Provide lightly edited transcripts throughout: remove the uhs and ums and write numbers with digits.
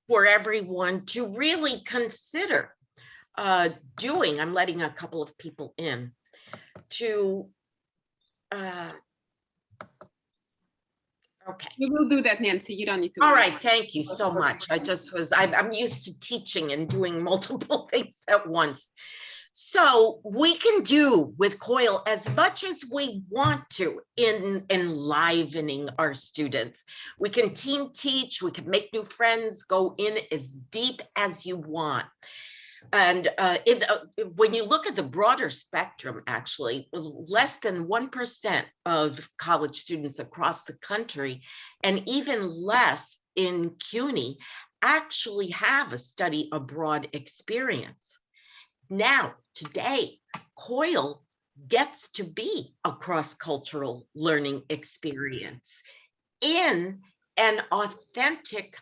for everyone to really consider doing. I'm letting a couple of people in to, okay. We will do that, Nancy. You don't need to. All right, thank you so much. I'm used to teaching and doing multiple things at once. So we can do with COIL as much as we want to in enlivening our students. We can team teach, we can make new friends, go in as deep as you want. And when you look at the broader spectrum, actually, less than 1% of college students across the country, and even less in CUNY, actually have a study abroad experience. Now, today, COIL gets to be a cross-cultural learning experience in an authentic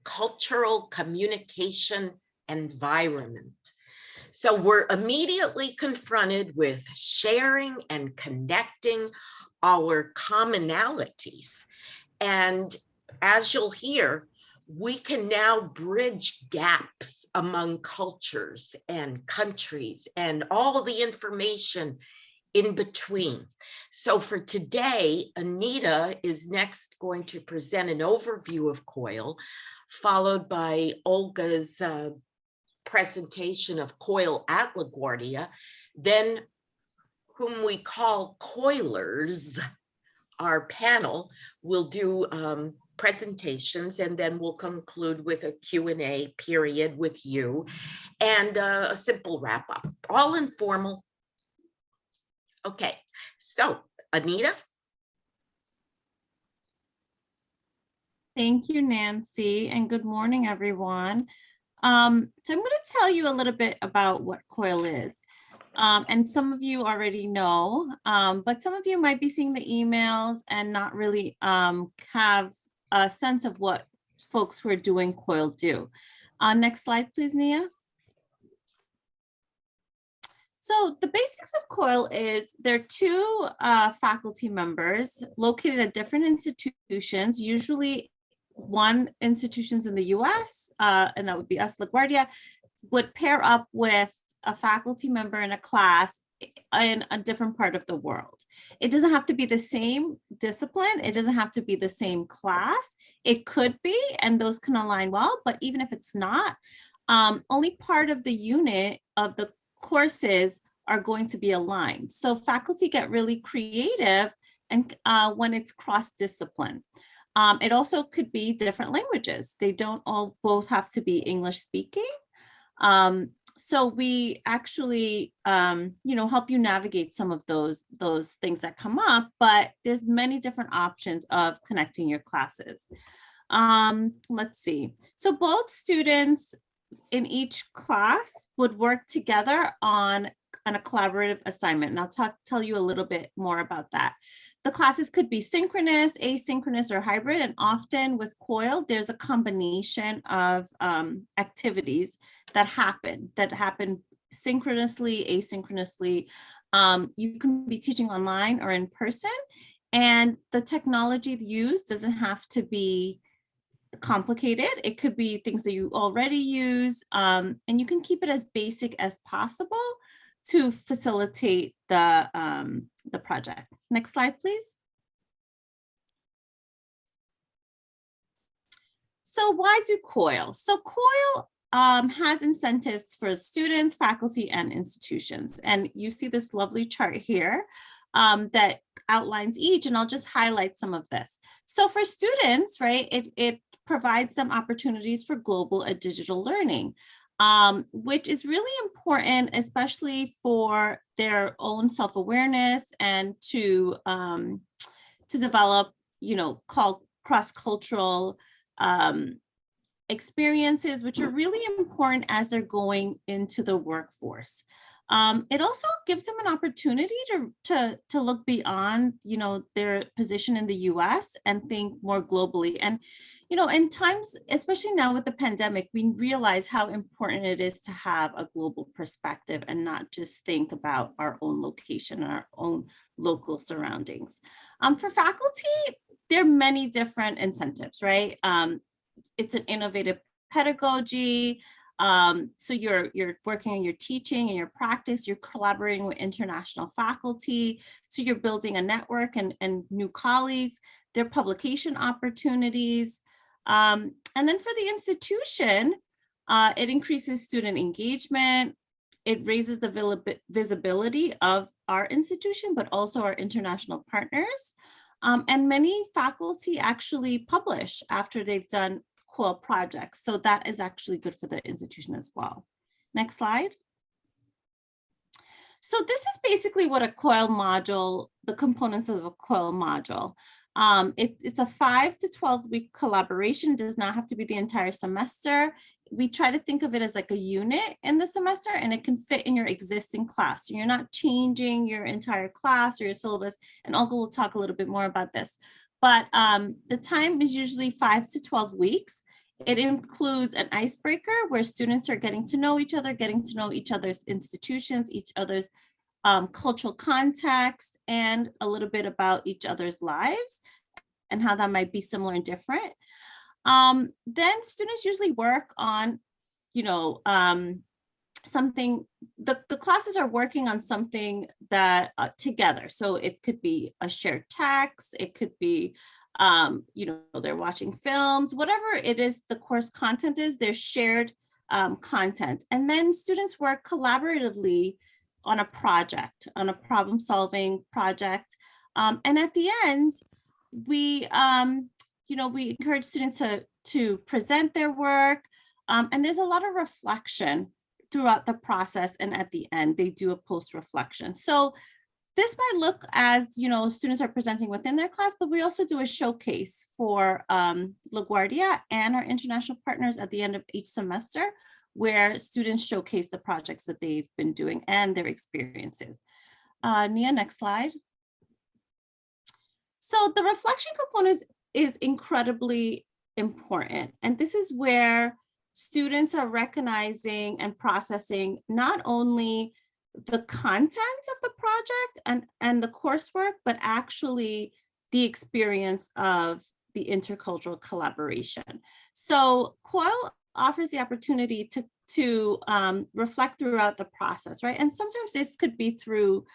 cultural communication environment. So we're immediately confronted with sharing and connecting our commonalities. And as you'll hear, we can now bridge gaps among cultures and countries and all the information in between. So for today, Anita is next going to present an overview of COIL, followed by Olga's presentation of COIL at LaGuardia, then whom we call COILers, our panel will do presentations, and then we'll conclude with a Q&A period with you and a simple wrap up, all informal. Okay, so Anita. Thank you, Nancy, and good morning, everyone. So I'm going to tell you a little bit about what COIL is. And some of you already know, but some of you might be seeing the emails and not really have a sense of what folks who are doing COIL do. Next slide, please, Nia. So the basics of COIL is there are two faculty members located at different institutions, usually one institutions in the US, and that would be us, LaGuardia, would pair up with a faculty member in a class in a different part of the world. It doesn't have to be the same discipline. It doesn't have to be the same class. It could be, and those can align well, but even if it's not, only part of the unit of the courses are going to be aligned. So faculty get really creative and when it's cross-discipline. It also could be different languages. They don't all both have to be English speaking. So we actually, help you navigate some of those things that come up, but there's many different options of connecting your classes. Let's see. So both students in each class would work together on a collaborative assignment. And I'll tell you a little bit more about that. The classes could be synchronous, asynchronous, or hybrid. And often with COIL, there's a combination of activities that happen synchronously, asynchronously. You can be teaching online or in person. And the technology used doesn't have to be complicated. It could be things that you already use. And you can keep it as basic as possible to facilitate the project. Next slide, please. So why do COIL? So COIL has incentives for students, faculty, and institutions. And you see this lovely chart here that outlines each, and I'll just highlight some of this. So for students, right, it provides some opportunities for global and digital learning. Which is really important, especially for their own self-awareness and to develop, cross-cultural experiences, which are really important as they're going into the workforce. It also gives them an opportunity to look beyond, their position in the US and think more globally. And in times, especially now with the pandemic, we realize how important it is to have a global perspective and not just think about our own location and our own local surroundings. For faculty, there are many different incentives, right? It's an innovative pedagogy. So you're working on your teaching and your practice, you're collaborating with international faculty. So you're building a network and new colleagues, there are publication opportunities. And then for the institution, it increases student engagement. It raises the visibility of our institution, but also our international partners. And many faculty actually publish after they've done COIL projects. So that is actually good for the institution as well. Next slide. So this is basically what a COIL module, the components of a COIL module. It's a 5 to 12 week collaboration. It does not have to be the entire semester. We try to think of it as like a unit in the semester, and it can fit in your existing class. So you're not changing your entire class or your syllabus, and Olga will talk a little bit more about this. But the time is usually 5 to 12 weeks. It includes an icebreaker where students are getting to know each other's institutions, each other's cultural context, and a little bit about each other's lives and how that might be similar and different. Then students usually work on, something, the classes are working on something that together. So it could be a shared text, it could be, they're watching films, whatever it is, the course content is, there's shared content. And then students work collaboratively on a project, on a problem solving project. And at the end, we encourage students to present their work. And there's a lot of reflection throughout the process. And at the end, they do a post reflection. So this might look as, students are presenting within their class, but we also do a showcase for LaGuardia and our international partners at the end of each semester, where students showcase the projects that they've been doing and their experiences. Nia, next slide. So the reflection component is incredibly important. And this is where students are recognizing and processing not only the content of the project and the coursework, but actually the experience of the intercultural collaboration. So COIL offers the opportunity to reflect throughout the process, right? And sometimes this could be through,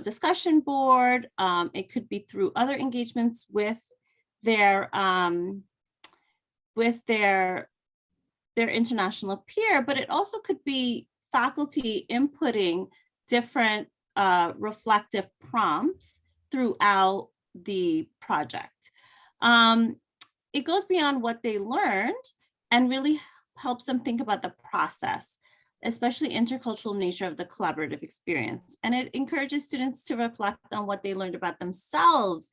discussion board. It could be through other engagements with their international peer, but it also could be faculty inputting different reflective prompts throughout the project. It goes beyond what they learned and really helps them think about the process, especially intercultural nature of the collaborative experience. And it encourages students to reflect on what they learned about themselves.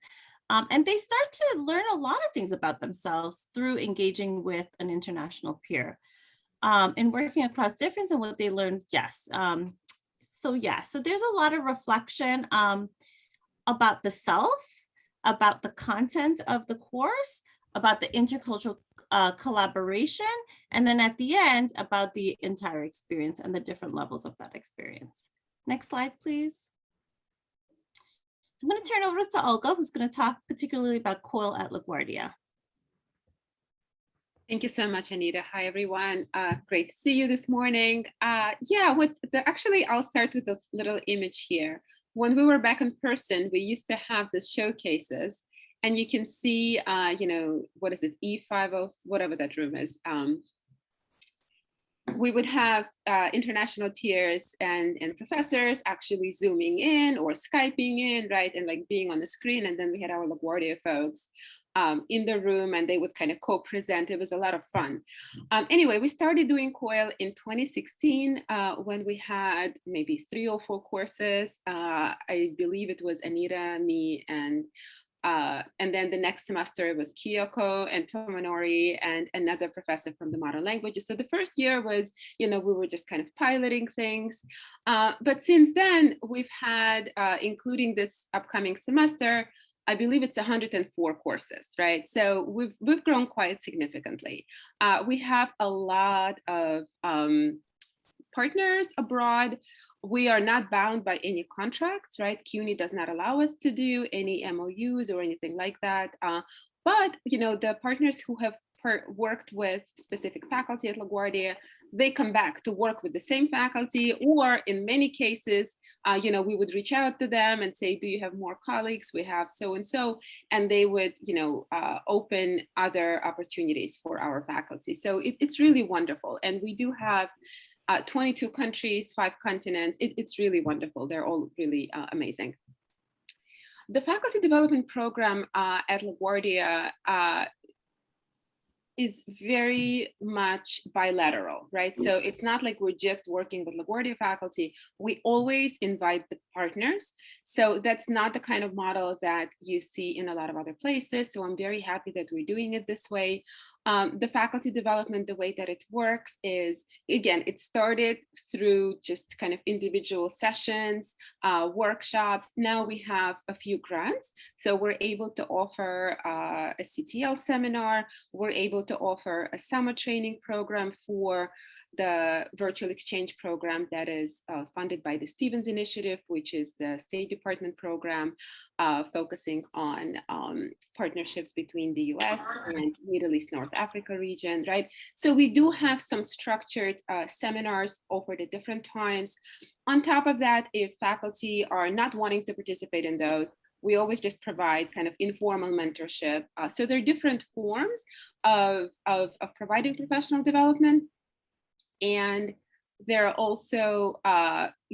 And they start to learn a lot of things about themselves through engaging with an international peer and working across difference and what they learned. Yes. So there's a lot of reflection about the self, about the content of the course, about the intercultural collaboration, and then at the end about the entire experience and the different levels of that experience. Next slide, please. So I'm going to turn over to Olga, who's going to talk particularly about COIL at LaGuardia. Thank you so much, Anita. Hi, everyone. Great to see you this morning. Actually, I'll start with this little image here. When we were back in person, we used to have the showcases, and you can see, what is it, E50, whatever that room is. We would have international peers and professors actually zooming in or Skyping in, right? And like being on the screen. And then we had our LaGuardia folks in the room, and they would kind of co-present. It was a lot of fun. Anyway, we started doing COIL in 2016 when we had maybe 3 or 4 courses. I believe it was Anita, me, and then the next semester it was Kyoko and Tomonori and another professor from the modern languages. So the first year was, we were just kind of piloting things. But since then we've had, including this upcoming semester, I believe it's 104 courses, right? So we've grown quite significantly. We have a lot of partners abroad. We are not bound by any contracts, right? CUNY does not allow us to do any MOUs or anything like that. But the partners who have worked with specific faculty at LaGuardia, they come back to work with the same faculty, or in many cases, we would reach out to them and say, do you have more colleagues? We have so-and-so, and they would, open other opportunities for our faculty. So it's really wonderful. And we do have 22 countries, 5 continents. It's really wonderful. They're all really amazing. The faculty development program at LaGuardia is very much bilateral, right? So it's not like we're just working with LaGuardia faculty. We always invite the partners. So that's not the kind of model that you see in a lot of other places. So I'm very happy that we're doing it this way. The faculty development, the way that it works is, again, it started through just kind of individual sessions, workshops. Now we have a few grants. So we're able to offer a CTL seminar. We're able to offer a summer training program for the virtual exchange program that is funded by the Stevens Initiative, which is the State Department program focusing on partnerships between the US and Middle East, North Africa region, right? So we do have some structured seminars offered at different times. On top of that, if faculty are not wanting to participate in those, we always just provide kind of informal mentorship. So there are different forms of providing professional development. And they're also,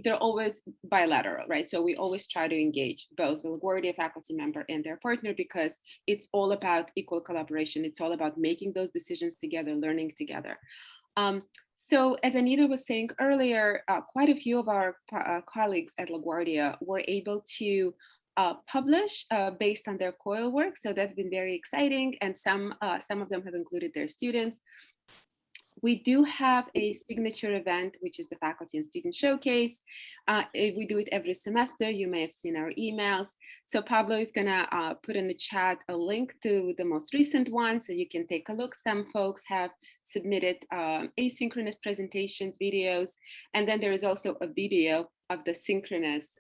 they're always bilateral, right? So we always try to engage both the LaGuardia faculty member and their partner, because it's all about equal collaboration. It's all about making those decisions together, learning together. So as Anita was saying earlier, quite a few of our colleagues at LaGuardia were able to publish based on their COIL work. So that's been very exciting. And some of them have included their students. We do have a signature event, which is the Faculty and Student Showcase. We do it every semester. You may have seen our emails. So Pablo is gonna put in the chat a link to the most recent one, so you can take a look. Some folks have submitted asynchronous presentations, videos, and then there is also a video of the synchronous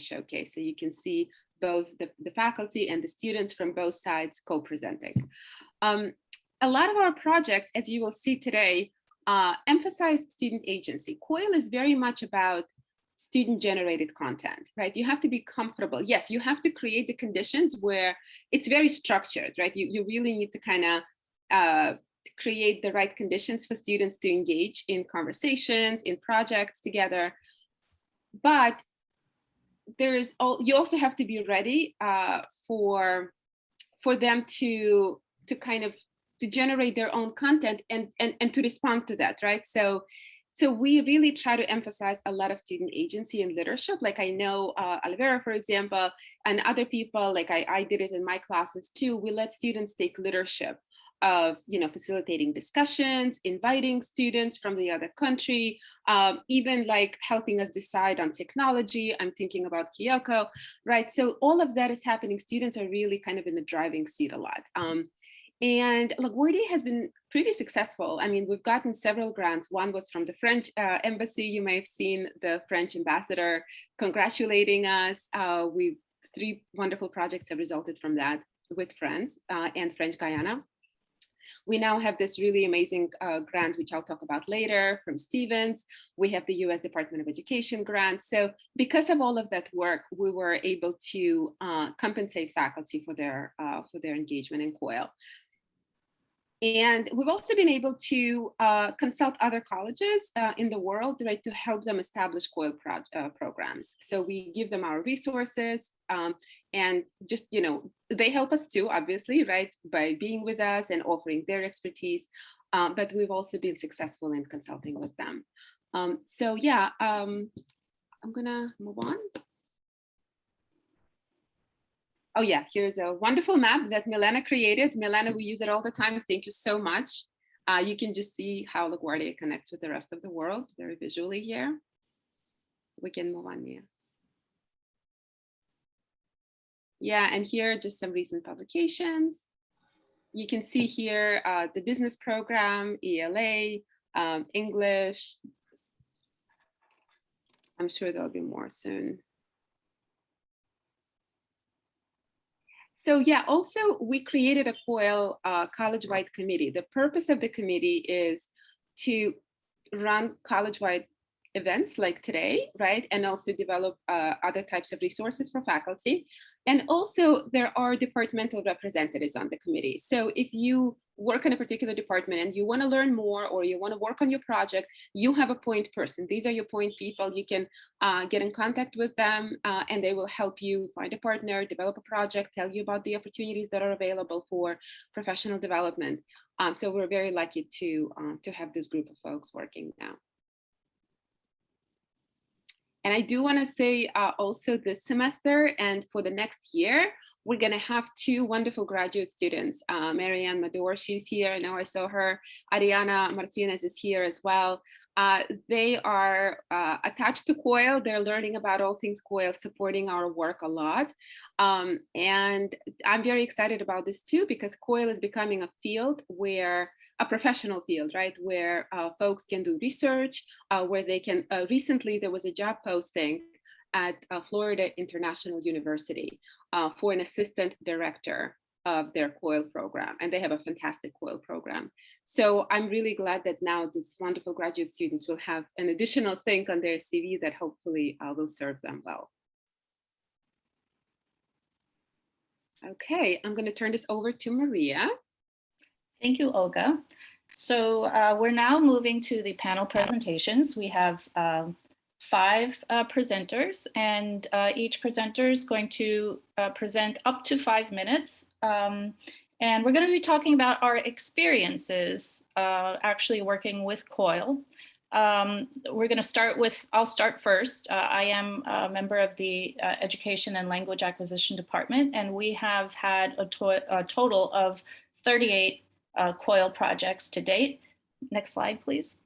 showcase. So you can see both the faculty and the students from both sides co-presenting. A lot of our projects, as you will see today, emphasize student agency. COIL is very much about student-generated content, right? You have to be comfortable. Yes, you have to create the conditions where it's very structured, right? You really need to kind of create the right conditions for students to engage in conversations, in projects together. But you also have to be ready for them to kind of generate their own content and to respond to that, right? So we really try to emphasize a lot of student agency and leadership. Like I know Alvera, for example, and other people, like I did it in my classes too. We let students take leadership of, facilitating discussions, inviting students from the other country, even like helping us decide on technology. I'm thinking about Kyoko, right? So all of that is happening. Students are really kind of in the driving seat a lot. And LaGuardia has been pretty successful. I mean, we've gotten several grants. One was from the French embassy. You may have seen the French ambassador congratulating us. 3 wonderful projects have resulted from that with France and French Guyana. We now have this really amazing grant, which I'll talk about later, from Stevens. We have the US Department of Education grant. So because of all of that work, we were able to compensate faculty for their engagement in COIL. And we've also been able to consult other colleges in the world, right, to help them establish COIL programs. So we give them our resources and just, they help us too, obviously, right, by being with us and offering their expertise. But we've also been successful in consulting with them. So yeah, I'm gonna move on. Oh yeah, here's a wonderful map that Milena created. Milena, we use it all the time. Thank you so much. You can just see how LaGuardia connects with the rest of the world very visually here. We can move on here. Yeah, and here are just some recent publications. You can see here the business program, ELA, English. I'm sure there'll be more soon. So yeah, also we created a COIL college-wide committee. The purpose of the committee is to run college-wide events like today, right? And also develop other types of resources for faculty. And also there are departmental representatives on the committee. So if you work in a particular department and you want to learn more or you want to work on your project, you have a point person. These are your point people. You can get in contact with them and they will help you find a partner, develop a project, tell you about the opportunities that are available for professional development. So we're very lucky to have this group of folks working now. And I do want to say also this semester and for the next year, we're going to have two wonderful graduate students. Marianne Mador, she's here. I know I saw her. Ariana Martinez is here as well. They are attached to COIL. They're learning about all things COIL, supporting our work a lot. And I'm very excited about this too, because COIL is becoming a field where a professional field, right? Where folks can do research, where they can, recently there was a job posting at Florida International University for an assistant director of their COIL program. And they have a fantastic COIL program. So I'm really glad that now these wonderful graduate students will have an additional thing on their CV that hopefully will serve them well. Okay, I'm gonna turn this over to Maria. Thank you, Olga. So we're now moving to the panel presentations. We have 5 presenters, and each presenter is going to present up to 5 minutes. And we're going to be talking about our experiences actually working with COIL. We're going to start with, I'll start first. I am a member of the Education and Language Acquisition Department, and we have had a total of 38 COIL projects to date. Next slide, please.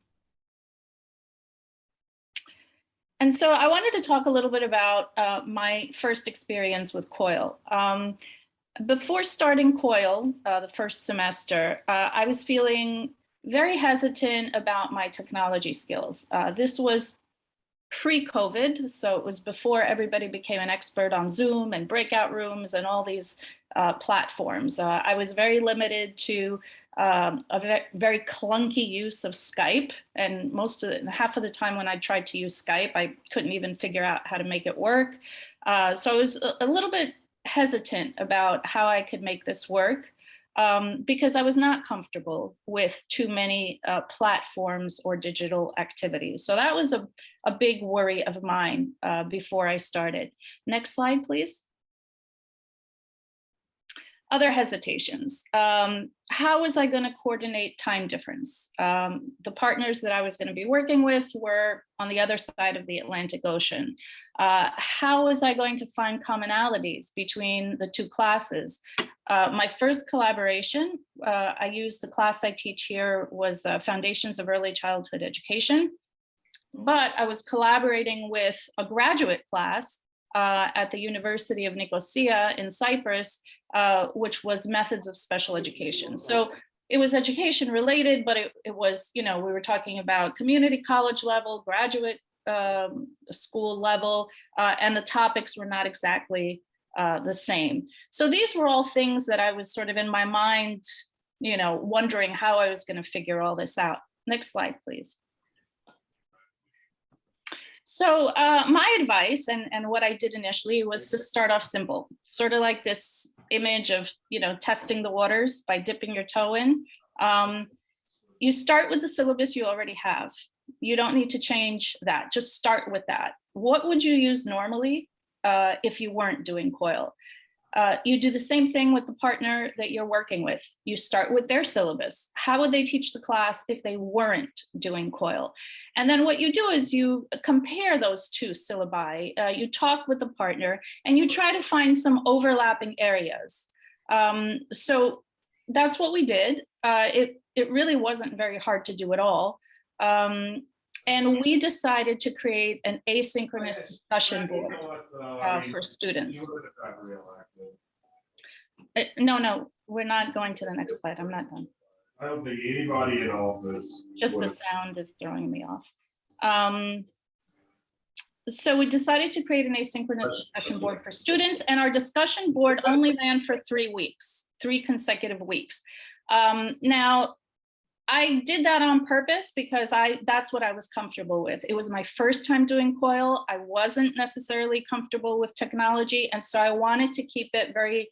And so I wanted to talk a little bit about my first experience with COIL. Before starting COIL, the first semester, I was feeling very hesitant about my technology skills. This was pre-COVID, so it was before everybody became an expert on Zoom and breakout rooms and all these platforms. I was very limited to a very clunky use of Skype, and half of the time when I tried to use Skype, I couldn't even figure out how to make it work. So I was a little bit hesitant about how I could make this work because I was not comfortable with too many platforms or digital activities. So that was a big worry of mine before I started. Next slide, please. Other hesitations. How was I going to coordinate time difference? The partners that I was going to be working with were on the other side of the Atlantic Ocean. How was I going to find commonalities between the two classes? My first collaboration, I used the class I teach here was Foundations of Early Childhood Education, but I was collaborating with a graduate class at the University of Nicosia in Cyprus, which was Methods of Special Education. So it was education related, but it was, we were talking about community college level, graduate school level, and the topics were not exactly the same. So these were all things that I was sort of in my mind, wondering how I was going to figure all this out. Next slide, please. So my advice and what I did initially was to start off simple, sort of like this image of, testing the waters by dipping your toe in. You start with the syllabus you already have. You don't need to change that. Just start with that. What would you use normally if you weren't doing COIL? You do the same thing with the partner that you're working with. You start with their syllabus. How would they teach the class if they weren't doing COIL? And then what you do is you compare those two syllabi. You talk with the partner and you try to find some overlapping areas. So that's what we did. It really wasn't very hard to do at all. And we decided to create an asynchronous discussion board for students. No, we're not going to the next slide. I'm not done. I don't think anybody in office. Just the sound is throwing me off. So we decided to create an asynchronous discussion board for students, and our discussion board only ran for 3 weeks, 3 consecutive weeks. Now, I did that on purpose because that's what I was comfortable with. It was my first time doing COIL. I wasn't necessarily comfortable with technology, and so I wanted to keep it very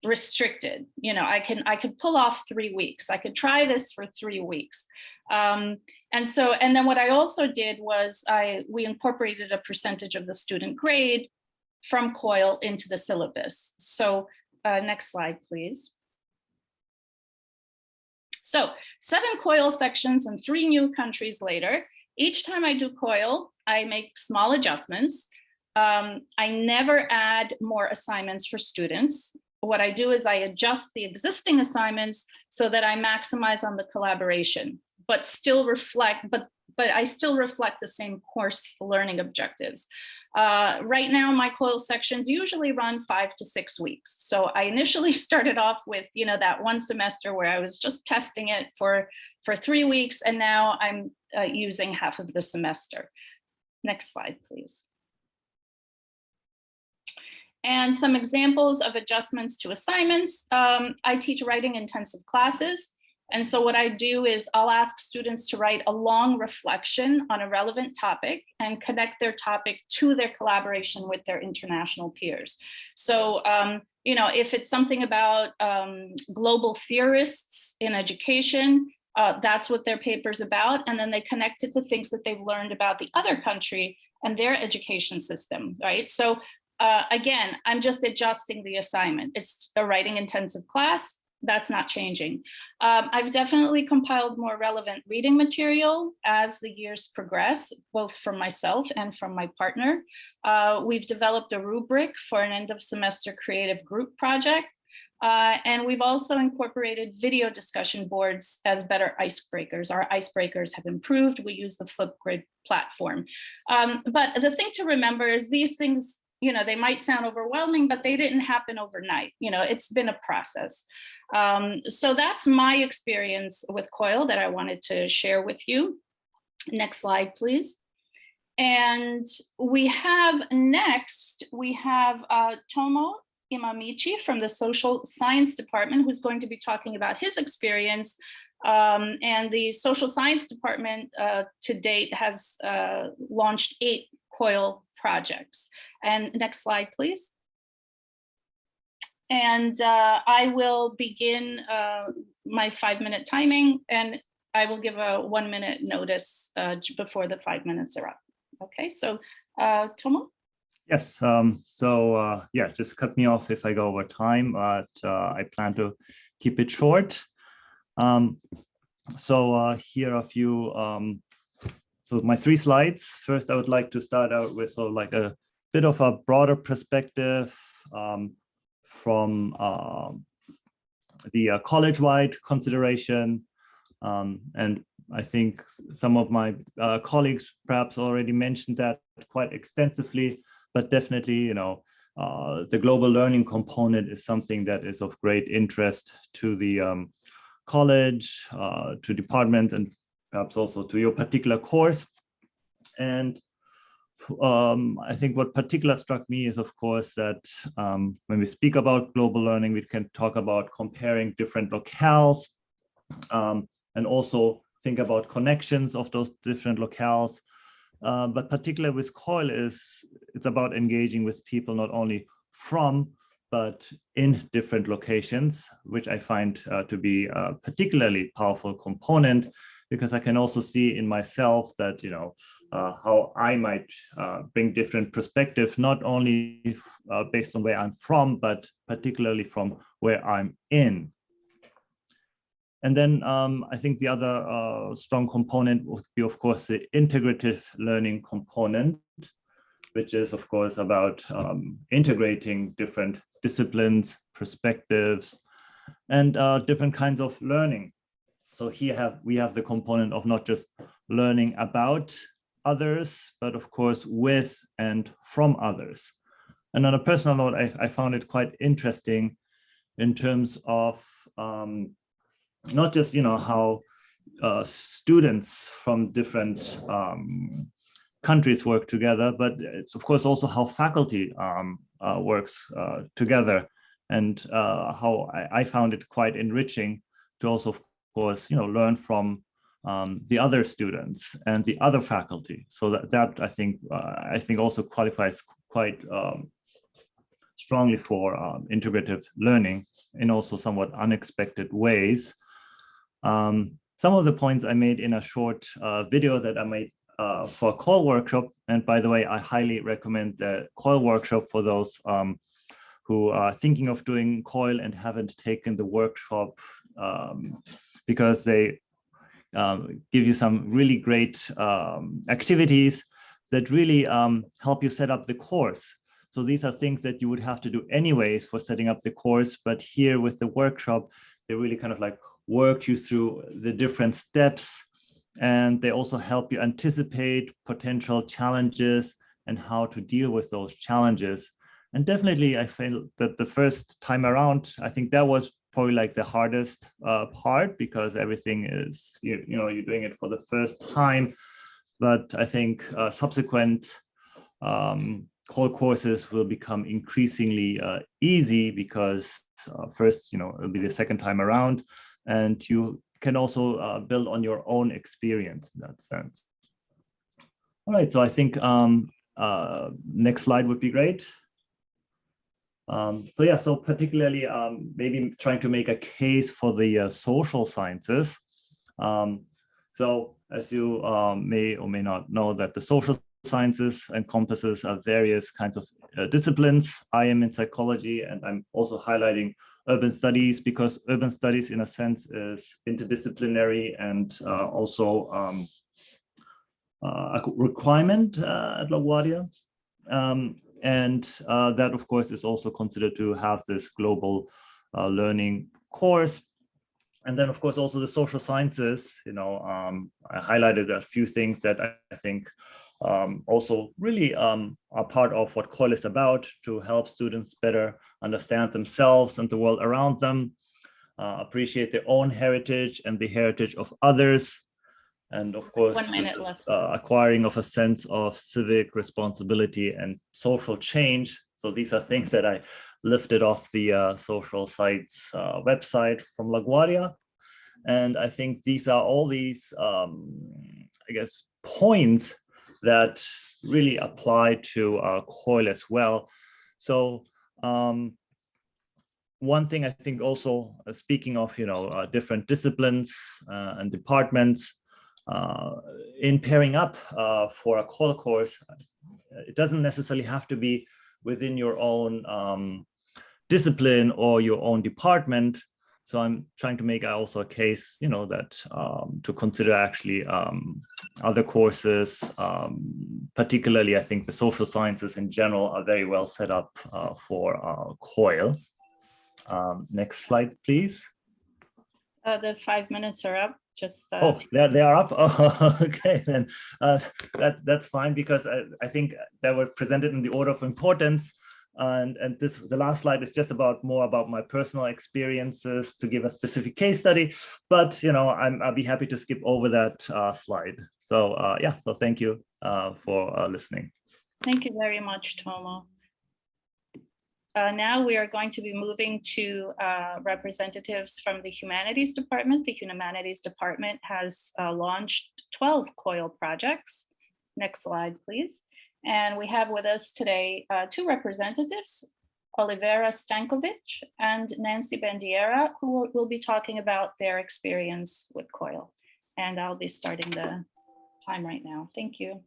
restricted. You know, I could pull off 3 weeks. I could try this for 3 weeks. And then what I also did was we incorporated a percentage of the student grade from COIL into the syllabus. So next slide, please. So 7 COIL sections and 3 new countries later. Each time I do COIL, I make small adjustments. I never add more assignments for students. What I do is I adjust the existing assignments so that I maximize on the collaboration, but still reflect, but I still reflect the same course learning objectives. Right now, my COIL sections usually run 5 to 6 weeks. So I initially started off with, you know, that 1 semester where I was just testing it for 3 weeks, and now I'm using half of the semester. Next slide, please. And some examples of adjustments to assignments. I teach writing intensive classes. And so what I do is I'll ask students to write a long reflection on a relevant topic and connect their topic to their collaboration with their international peers. So, you know, if it's something about global theorists in education, that's what their paper's about. And then they connect it to things that they've learned about the other country and their education system, right? So again, I'm just adjusting the assignment. It's a writing intensive class. That's not changing. I've definitely compiled more relevant reading material as the years progress, both from myself and from my partner. We've developed a rubric for an end of semester creative group project. And we've also incorporated video discussion boards as better icebreakers. Our icebreakers have improved. We use the Flipgrid platform. But the thing to remember is these things, you know, they might sound overwhelming, but they didn't happen overnight. You know, it's been a process. So that's my experience with COIL that I wanted to share with you. Next slide, please. And we have next, we have Tomo Imamichi from the Social Science Department, who's going to be talking about his experience. And the Social Science Department to date has launched 8 COIL projects. And next slide, please. And I will begin my 5-minute timing, and I will give a 1-minute notice before the 5 minutes are up. Okay, so Tomo? Yes, yeah, just cut me off if I go over time, but I plan to keep it short. Here are a few, so my 3 slides. First, I would like to start out with sort of like a bit of a broader perspective from the college-wide consideration. And I think some of my colleagues perhaps already mentioned that quite extensively, but definitely, you know, the global learning component is something that is of great interest to the college, to departments, and perhaps also to your particular course. And I think what particularly struck me is, of course, that when we speak about global learning, we can talk about comparing different locales and also think about connections of those different locales. But particularly with COIL, it's about engaging with people not only from, but in different locations, which I find to be a particularly powerful component, because I can also see in myself that, you know, how I might bring different perspectives, not only based on where I'm from, but particularly from where I'm in. And then I think the other strong component would be, of course, the integrative learning component, which is, of course, about integrating different disciplines, perspectives, and different kinds of learning. So here we have the component of not just learning about others, but of course with and from others. And on a personal note, I found it quite interesting in terms of not just, you know, how students from different countries work together, but it's of course also how faculty works together, and how I found it quite enriching to also, of course, learn from the other students and the other faculty. So that I think also qualifies quite strongly for integrative learning in also somewhat unexpected ways. Some of the points I made in a short video that I made for a COIL workshop, and by the way, I highly recommend the COIL workshop for those who are thinking of doing COIL and haven't taken the workshop, because they give you some really great activities that really help you set up the course. So these are things that you would have to do anyways for setting up the course, but here with the workshop, they really kind of like work you through the different steps, and they also help you anticipate potential challenges and how to deal with those challenges. And definitely I feel that the first time around, I think that was probably like the hardest part, because everything is, you're doing it for the first time. But I think subsequent COIL courses will become increasingly easy, because first, it'll be the second time around, and you can also build on your own experience in that sense. All right, so I think next slide would be great. So yeah, so particularly maybe trying to make a case for the social sciences. So as you may or may not know, that the social sciences encompasses various kinds of disciplines. I am in psychology, and I'm also highlighting urban studies, because urban studies in a sense is interdisciplinary and also a requirement at LaGuardia. And that, of course, is also considered to have this global learning course. And then, of course, also the social sciences, I highlighted a few things that I think also really are part of what COIL is about, to help students better understand themselves and the world around them, appreciate their own heritage and the heritage of others. And of course, acquiring of a sense of civic responsibility and social change. So these are things that I lifted off the social sites website from LaGuardia. And I think these are all these, I guess, points that really apply to COIL as well. So one thing I think also, speaking of, different disciplines and departments, in pairing up for a COIL course, it doesn't necessarily have to be within your own discipline or your own department. So I'm trying to make also a case, that to consider actually other courses, particularly I think the social sciences in general are very well set up for COIL. Next slide, please. The 5 minutes are up. Just oh, they are up. Oh, okay, then that's fine, because I think they were presented in the order of importance, and the last slide is just more about my personal experiences to give a specific case study. But I'll be happy to skip over that slide. So yeah, so thank you for listening. Thank you very much, Tomo. Now we are going to be moving to representatives from the Humanities Department. The Humanities Department has launched 12 COIL projects. Next slide, please. And we have with us today two representatives, Olivera Stankovic and Nancy Bandiera, who will be talking about their experience with COIL. And I'll be starting the time right now. Thank you.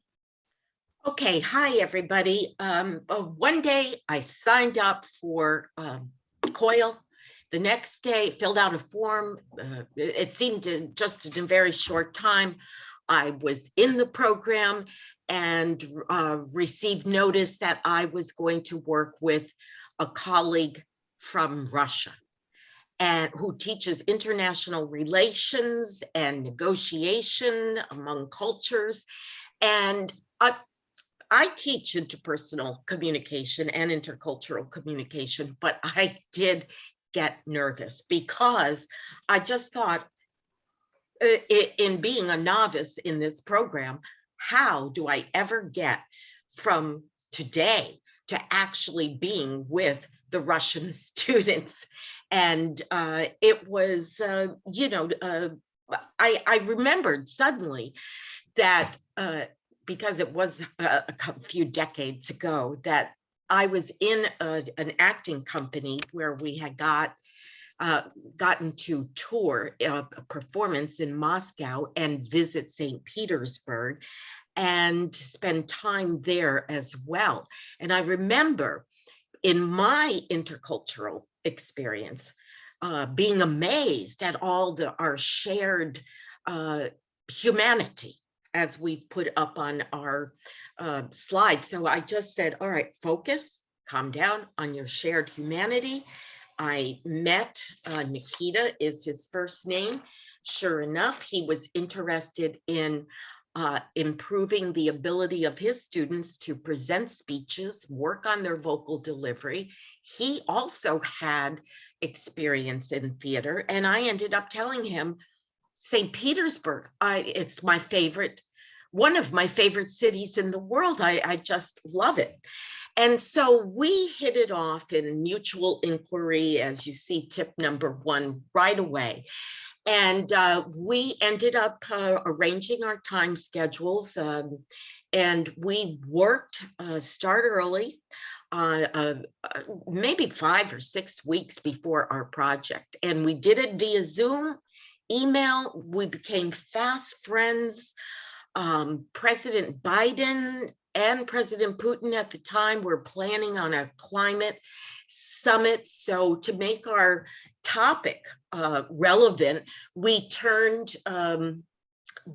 Okay, hi everybody. One day I signed up for COIL. The next day filled out a form. It seemed just in a very short time I was in the program, and received notice that I was going to work with a colleague from Russia, and who teaches international relations and negotiation among cultures. And I teach interpersonal communication and intercultural communication, but I did get nervous, because I just thought, in being a novice in this program, how do I ever get from today to actually being with the Russian students? And it was, I remembered suddenly that because it was a few decades ago that I was in an acting company where we had gotten to tour a performance in Moscow and visit St. Petersburg and spend time there as well. And I remember in my intercultural experience, being amazed at all our shared humanity, as we put up on our slide. So I just said, all right, focus, calm down on your shared humanity. I met Nikita is his first name. Sure enough, he was interested in improving the ability of his students to present speeches, work on their vocal delivery. He also had experience in theater, and I ended up telling him, St. Petersburg, it's my favorite, one of my favorite cities in the world. I just love it. And so we hit it off in mutual inquiry, as you see, tip number 1 right away. And we ended up arranging our time schedules, and we worked start early, maybe 5 or 6 weeks before our project. And we did it via Zoom, email. We became fast friends. President Biden and President Putin at the time were planning on a climate summit. So to make our topic relevant, we turned the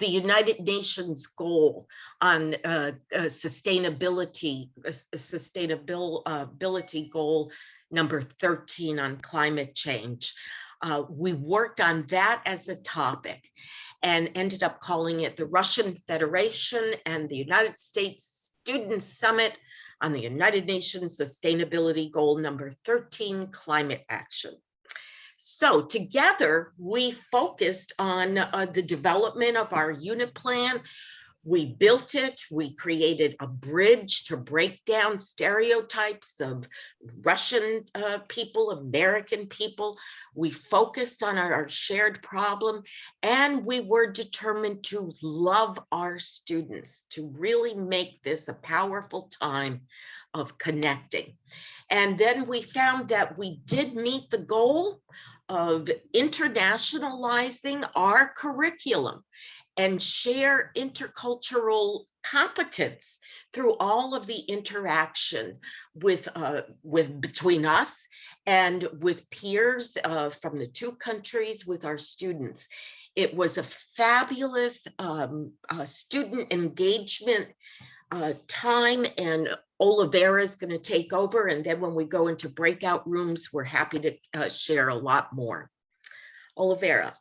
United Nations goal on sustainability goal number 13 on climate change. We worked on that as a topic and ended up calling it the Russian Federation and the United States Student Summit on the United Nations Sustainability Goal number 13, climate action. So together we focused on the development of our unit plan. We built it, we created a bridge to break down stereotypes of Russian people, American people. We focused on our shared problem, and we were determined to love our students, to really make this a powerful time of connecting. And then we found that we did meet the goal of internationalizing our curriculum and share intercultural competence through all of the interaction with between us and with peers from the 2 countries with our students. It was a fabulous student engagement time, and Olivera is going to take over, and then when we go into breakout rooms, we're happy to share a lot more. Olivera.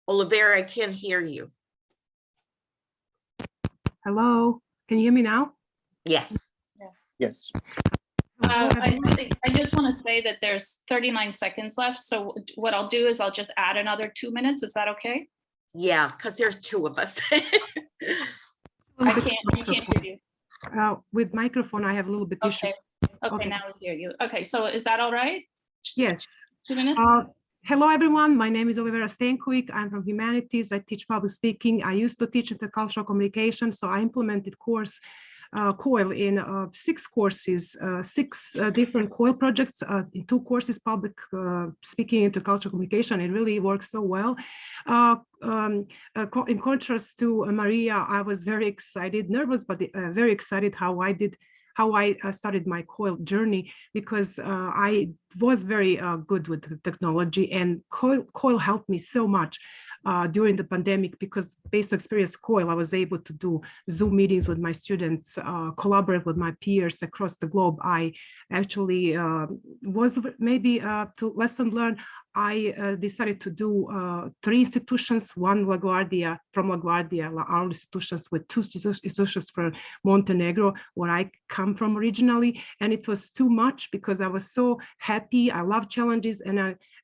Olivera, I can't hear you. Hello, can you hear me now? Yes. Yes. I just want to say that there's 39 seconds left. So what I'll do is I'll just add another 2 minutes. Is that okay? Yeah, because there's 2 of us. I can't hear you. With microphone, I have a little bit issue. Okay, now I hear you. Okay, so is that all right? Yes. 2 minutes? Hello, everyone. My name is Olivera Stankovic. I'm from Humanities. I teach public speaking. I used to teach intercultural communication, so I implemented course COIL in 6 courses, 6 different COIL projects, in 2 courses, public speaking, intercultural communication. It really works so well. In contrast to Maria, I was very excited, nervous, but very excited how I started my COIL journey, because I was very good with the technology, and COIL helped me so much during the pandemic, because based on experience COIL, I was able to do Zoom meetings with my students, collaborate with my peers across the globe. I actually was maybe to lesson learned. I decided to do 3 institutions, one LaGuardia, from LaGuardia, our institutions, with 2 institutions from Montenegro, where I come from originally. And it was too much because I was so happy. I love challenges, and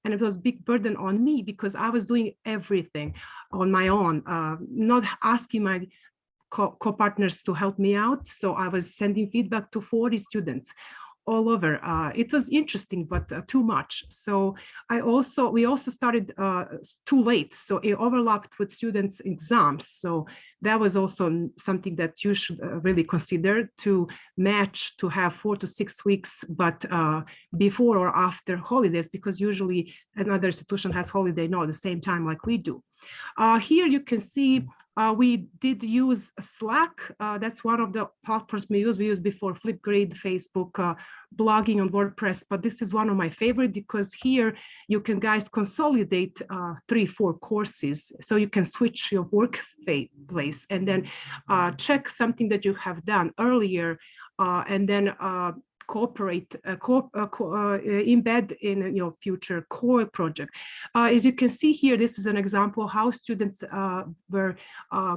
it was a big burden on me because I was doing everything on my own, not asking my co-partners to help me out. So I was sending feedback to 40 students all over. It was interesting, but too much. So we also started too late. So it overlapped with students' exams. So that was also something that you should really consider, to match, to have 4 to 6 weeks, but before or after holidays, because usually another institution has holiday not at the same time like we do. Here you can see we did use Slack. That's one of the platforms we used before Flipgrid, Facebook, blogging on WordPress, but this is one of my favorite because here you can guys consolidate 3-4 courses. So you can switch your workplace and then check something that you have done earlier, and then cooperate, embed in your future COIL project. As you can see here, this is an example how students were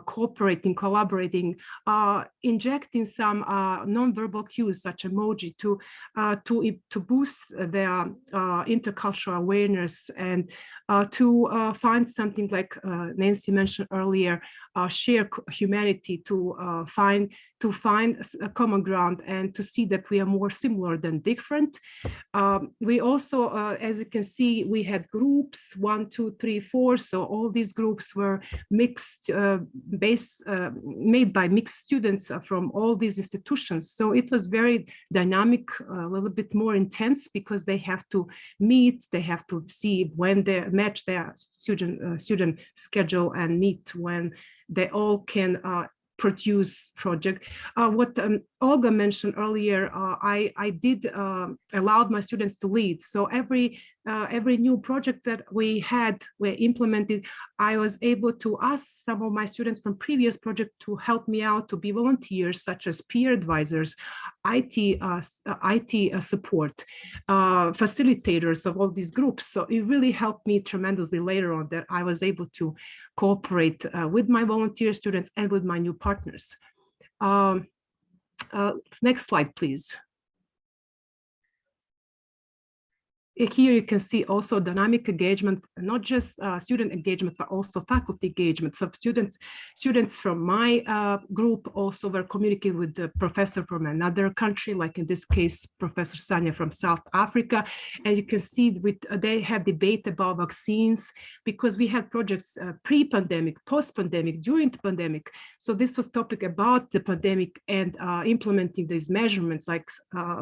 cooperating, collaborating, injecting some nonverbal cues such emoji to boost their intercultural awareness, and to find something like Nancy mentioned earlier, share humanity, to find a common ground and to see that we are more similar than different. We also, as you can see, we had groups 1, 2, 3, 4. So all these groups were mixed, made by mixed students from all these institutions. So it was very dynamic, a little bit more intense because they have to meet, they have to see when they match their student schedule and meet when they all can produce project. What Olga mentioned earlier, I did allowed my students to lead. So every new project that we implemented, I was able to ask some of my students from previous project to help me out, to be volunteers, such as peer advisors, IT support, facilitators of all these groups. So it really helped me tremendously later on, that I was able to cooperate with my volunteer students and with my new partners. Next slide, please. Here you can see also dynamic engagement, not just student engagement, but also faculty engagement. So students from my group also were communicating with the professor from another country, like in this case, Professor Sanya from South Africa. And you can see they had debate about vaccines, because we had projects pre-pandemic, post-pandemic, during the pandemic. So this was topic about the pandemic and implementing these measurements like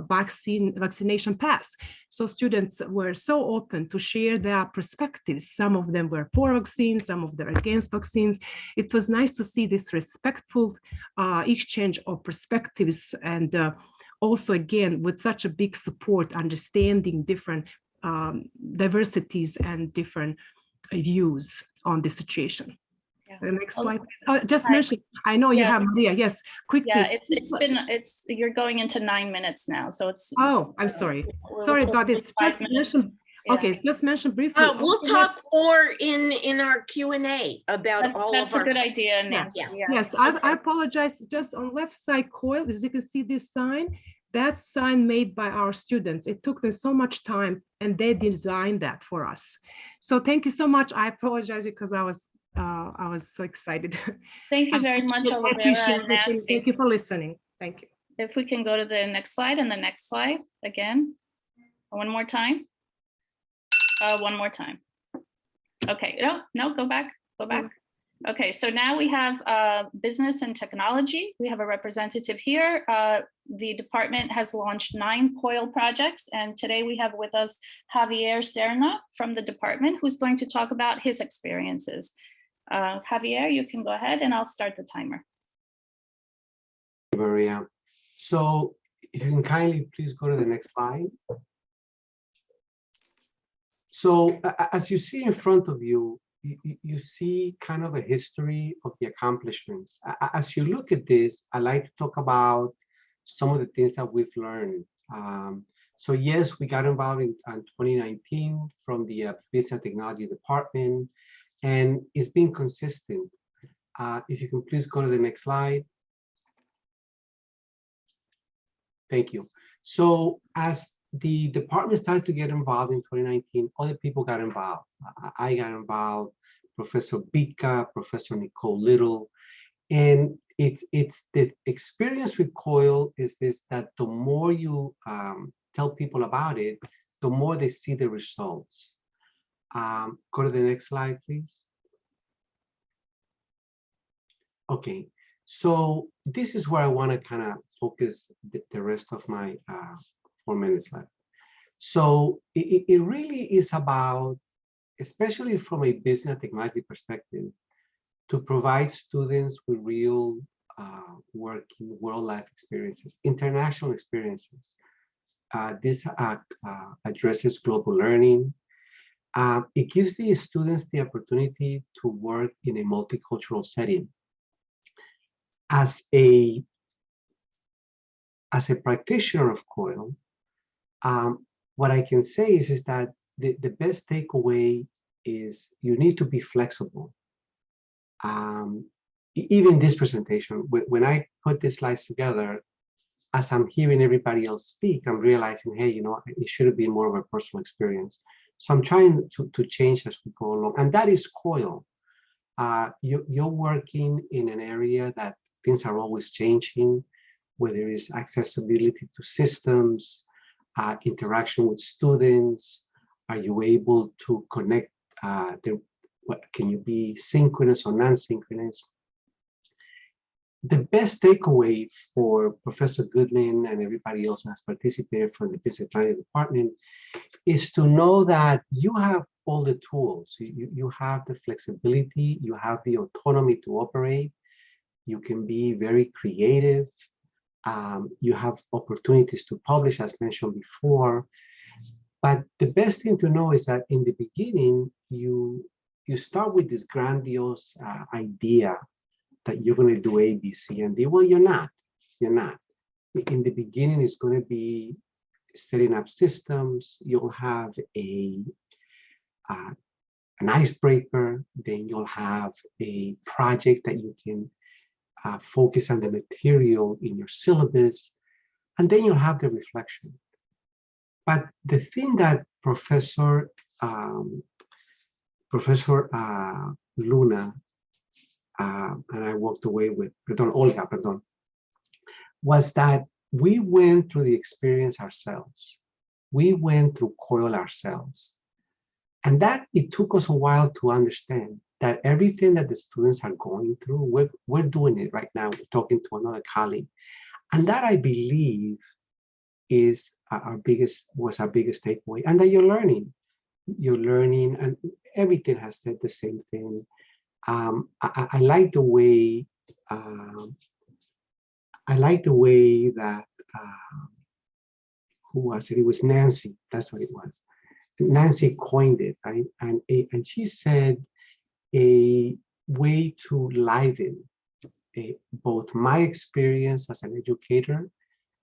vaccination pass. So students were so open to share their perspectives. Some of them were for vaccines, some of them against vaccines. It was nice to see this respectful exchange of perspectives, and also again with such a big support, understanding different diversities and different views on the situation. Yeah. The next slide. Just mention, I know you have Maria. Yes, quickly. Yeah, you're going into 9 minutes now, so it's. Oh, I'm sorry. Sorry about this. Just mention. Yeah. Okay, just mention briefly. We'll talk more in our Q&A about all of our. That's a good idea, Nancy. Yeah. Yes, I apologize. Just on left side COIL, as you can see this sign, that's sign made by our students. It took them so much time, and they designed that for us. So thank you so much. I apologize because I was so excited. Thank you very much, Olivera and Nancy. Thank you for listening. Thank you. If we can go to the next slide, and the next slide again. One more time. One more time. Okay, no, go back. Okay, so now we have business and technology. We have a representative here. The department has launched 9 COIL projects, and today we have with us Javier Serna from the department, who's going to talk about his experiences. Javier, you can go ahead, and I'll start the timer. Maria. So if you can kindly please go to the next slide. So as you see in front of you, you see kind of a history of the accomplishments. As you look at this, I like to talk about some of the things that we've learned. So yes, we got involved in 2019 from the Business Technology Department, and it's been consistent. If you can please go to the next slide. Thank you. So as the department started to get involved in 2019, other people got involved. I got involved, Professor Bika, Professor Nicole Little, and it's the experience with COIL is this, that the more you tell people about it, the more they see the results. Go to the next slide, please. Okay, so this is where I want to kind of focus the rest of my 4 minutes left. So it really is about, especially from a business technology perspective, to provide students with real working world life experiences, international experiences. This addresses global learning. It gives the students the opportunity to work in a multicultural setting. As a practitioner of COIL, what I can say is that the best takeaway is you need to be flexible. Even this presentation, when I put the slides together, as I'm hearing everybody else speak, I'm realizing, hey, you know, it should have been more of a personal experience. So I'm trying to change as we go along, and that is COIL. You're working in an area that things are always changing, whether it's accessibility to systems, interaction with students. Are you able to connect? Can you be synchronous or non-synchronous? The best takeaway for Professor Goodman and everybody else who has participated from the Business Planning Department is to know that you have all the tools. You have the flexibility, you have the autonomy to operate. You can be very creative. You have opportunities to publish, as mentioned before. But the best thing to know is that in the beginning, you start with this grandiose idea that you're going to do A, B, C, and D. Well, you're not. You're not. In the beginning, it's going to be setting up systems. You'll have an icebreaker. Then you'll have a project that you can focus on the material in your syllabus, and then you'll have the reflection. But the thing that Professor Luna and I walked away with, Olga, was that we went through the experience ourselves. We went through COIL ourselves. And that it took us a while to understand that everything that the students are going through, we're doing it right now. We're talking to another colleague. And that, I believe, is was our biggest takeaway. And that you're learning, and everything has said the same thing. I like the way that who was it? It was Nancy. That's what it was. Nancy coined it, right? And she said a way to liven both my experience as an educator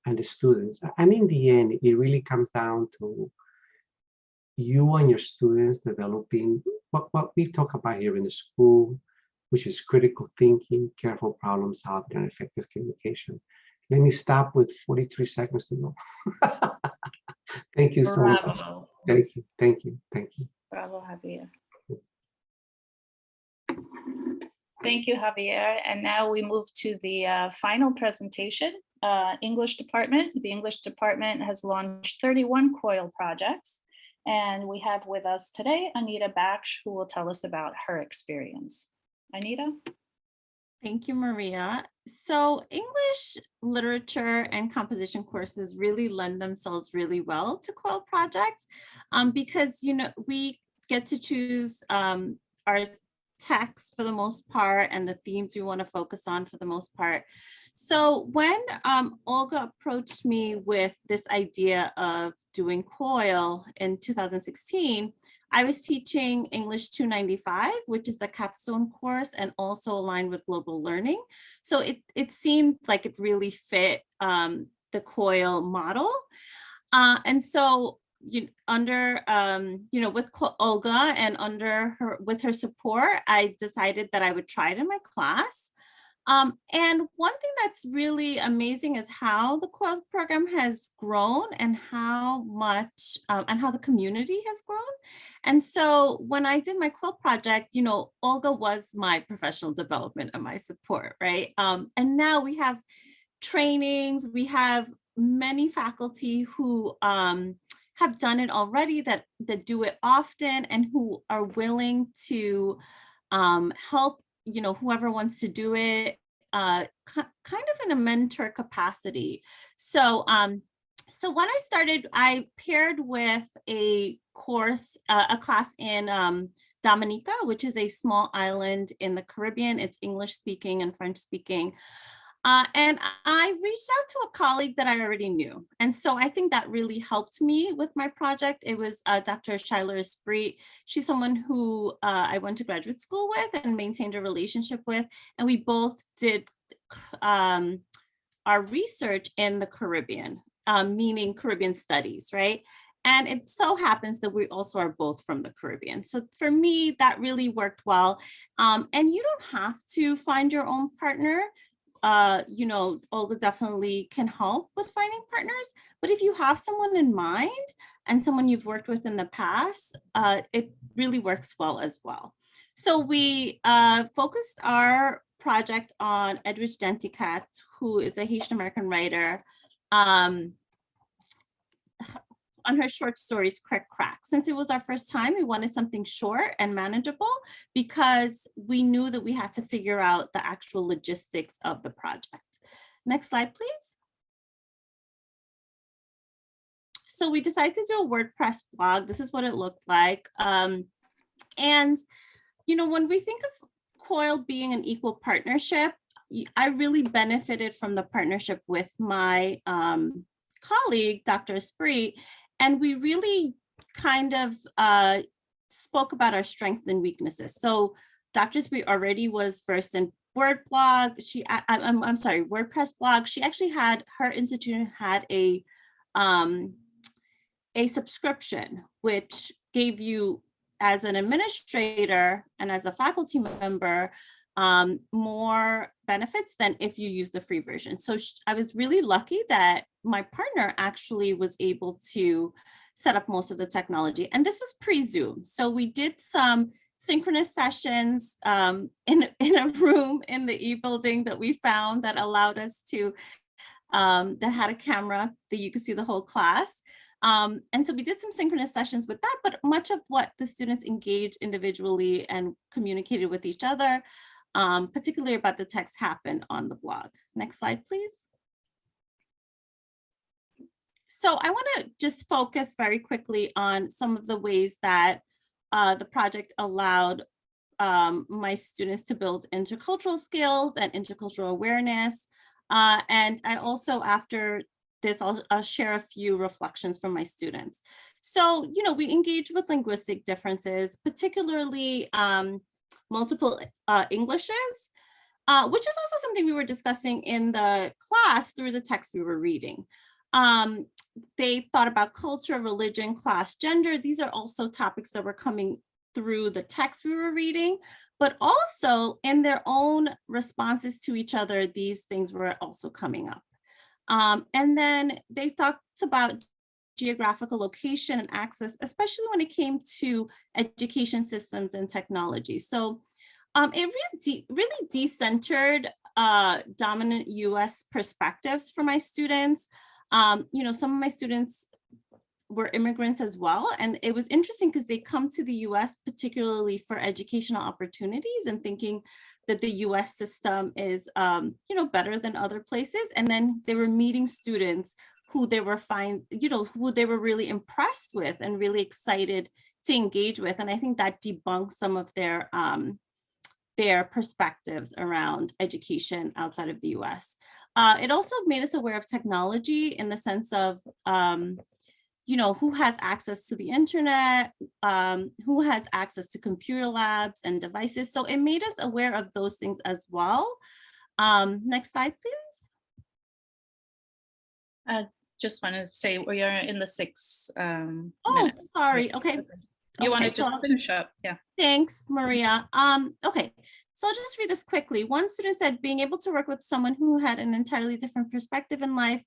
and the students. And in the end, it really comes down to you and your students developing what we talk about here in the school, which is critical thinking, careful problem solving, and effective communication. Let me stop with 43 seconds to go. Thank you so much. Thank you, thank you, thank you. Bravo, Javier. Thank you, Javier. And now we move to the final presentation. English department. The English department has launched 31 COIL projects. And we have with us today, Anita Baksh, who will tell us about her experience. Anita? Thank you, Maria. So English literature and composition courses really lend themselves really well to COIL projects because, you know, we get to choose our text for the most part and the themes we want to focus on for the most part. So when Olga approached me with this idea of doing COIL in 2016, I was teaching English 295, which is the capstone course and also aligned with global learning. So it seemed like it really fit the COIL model. And so under, with Olga and with her support, I decided that I would try it in my class. And one thing that's really amazing is how the COIL program has grown and how much, and how the community has grown. And so when I did my COIL project, Olga was my professional development and my support, right? And now we have trainings, we have many faculty who have done it already, that do it often, and who are willing to help whoever wants to do it, kind of in a mentor capacity. So so when I started, I paired with a class in Dominica, which is a small island in the Caribbean. It's English speaking and French speaking. And I reached out to a colleague that I already knew. And so I think that really helped me with my project. It was Dr. Shyler Esprit. She's someone who I went to graduate school with and maintained a relationship with. And we both did our research in the Caribbean, meaning Caribbean studies, right? And it so happens that we also are both from the Caribbean. So for me, that really worked well. And you don't have to find your own partner. Olga definitely can help with finding partners, but if you have someone in mind and someone you've worked with in the past, it really works well as well. So we focused our project on Edwidge Danticat, who is a Haitian American writer, on her short stories, Crack Crack. Since it was our first time, we wanted something short and manageable because we knew that we had to figure out the actual logistics of the project. Next slide, please. So we decided to do a WordPress blog. This is what it looked like. And, when we think of COIL being an equal partnership, I really benefited from the partnership with my colleague, Dr. Esprit, and we really kind of spoke about our strengths and weaknesses. So Dr. Esprit already was versed in WordPress blog. She actually her institution had a subscription, which gave you, as an administrator and as a faculty member, more benefits than if you use the free version. So I was really lucky that my partner actually was able to set up most of the technology. And this was pre-Zoom. So we did some synchronous sessions in a room in the e-building that we found that allowed us to, that had a camera that you could see the whole class. And so we did some synchronous sessions with that, but much of what the students engaged individually and communicated with each other, particularly about the text, happened on the blog. Next slide, please. So I want to just focus very quickly on some of the ways that the project allowed my students to build intercultural skills and intercultural awareness. And I also, after this, I'll share a few reflections from my students. So, we engage with linguistic differences, particularly multiple Englishes, which is also something we were discussing in the class through the text we were reading. They thought about culture, religion, class, gender. These are also topics that were coming through the text we were reading, but also in their own responses to each other, these things were also coming up. And then they talked about geographical location and access, especially when it came to education systems and technology. So it really decentered dominant US perspectives for my students. Some of my students were immigrants as well. And it was interesting because they come to the US particularly for educational opportunities and thinking that the US system is, better than other places. And then they were meeting students who they were who they were really impressed with and really excited to engage with. And I think that debunks some of their perspectives around education outside of the US. It also made us aware of technology in the sense of, who has access to the internet, who has access to computer labs and devices. So it made us aware of those things as well. Next slide, please. just want to say we are in the 6 Oh, minutes. sorry. Okay. You want to Okay, just so- finish up? Yeah. Thanks, Maria. Okay, so I'll just read this quickly. One student said, being able to work with someone who had an entirely different perspective in life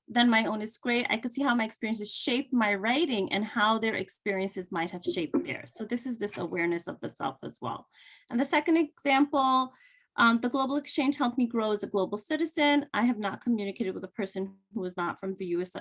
than my own is great. I could see how my experiences shaped my writing and how their experiences might have shaped theirs. So this is this awareness of the self as well. And the second example, the global exchange helped me grow as a global citizen. I have not communicated with a person who is not from the US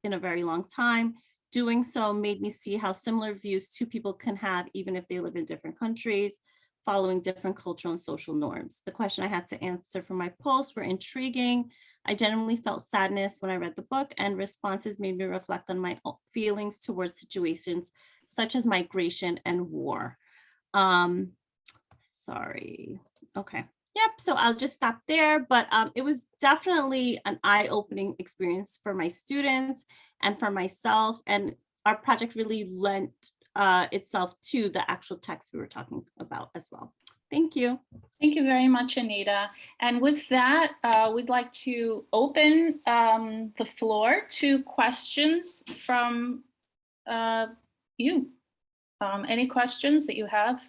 in a very long time. Doing so made me see how similar views two people can have, even if they live in different countries, following different cultural and social norms. The question I had to answer for my post were intriguing. I genuinely felt sadness when I read the book, and responses made me reflect on my feelings towards situations such as migration and war. Sorry. Okay. Yep. So I'll just stop there. But it was definitely an eye-opening experience for my students and for myself. And our project really lent itself to the actual text we were talking about as well. Thank you. Thank you very much, Anita. And with that, we'd like to open the floor to questions from you. Any questions that you have?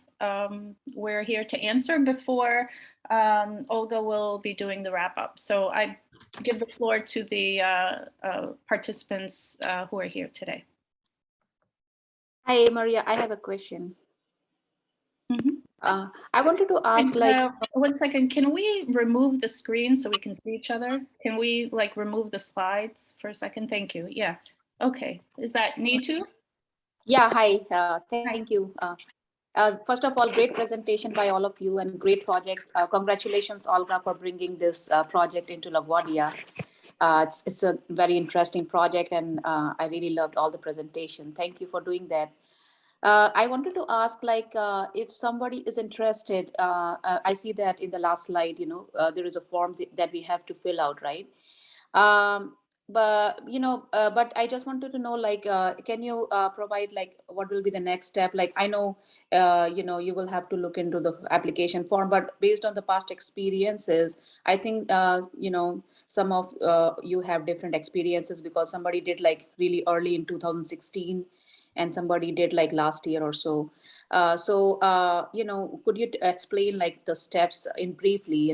We're here to answer before Olga will be doing the wrap up. So I give the floor to the participants who are here today. Hi, Maria, I have a question. Mhm. I wanted to ask, And, 1 second, can we remove the screen so we can see each other? Can we like remove the slides for a second? Thank you. Yeah. Okay. Is that need to? yeah, hi, thank you. First of all, great presentation by all of you and great project. Congratulations, Olga, for bringing this project into LaGuardia. It's a very interesting project, and I really loved all the presentation. Thank you for doing that. I wanted to ask, if somebody is interested, I see that in the last slide, there is a form that we have to fill out, right? But I just wanted to know, can you provide what will be the next step? I know, you will have to look into the application form, but based on the past experiences, I think, some of you have different experiences, because somebody did really early in 2016. And somebody did last year or so. Could you explain the steps in briefly,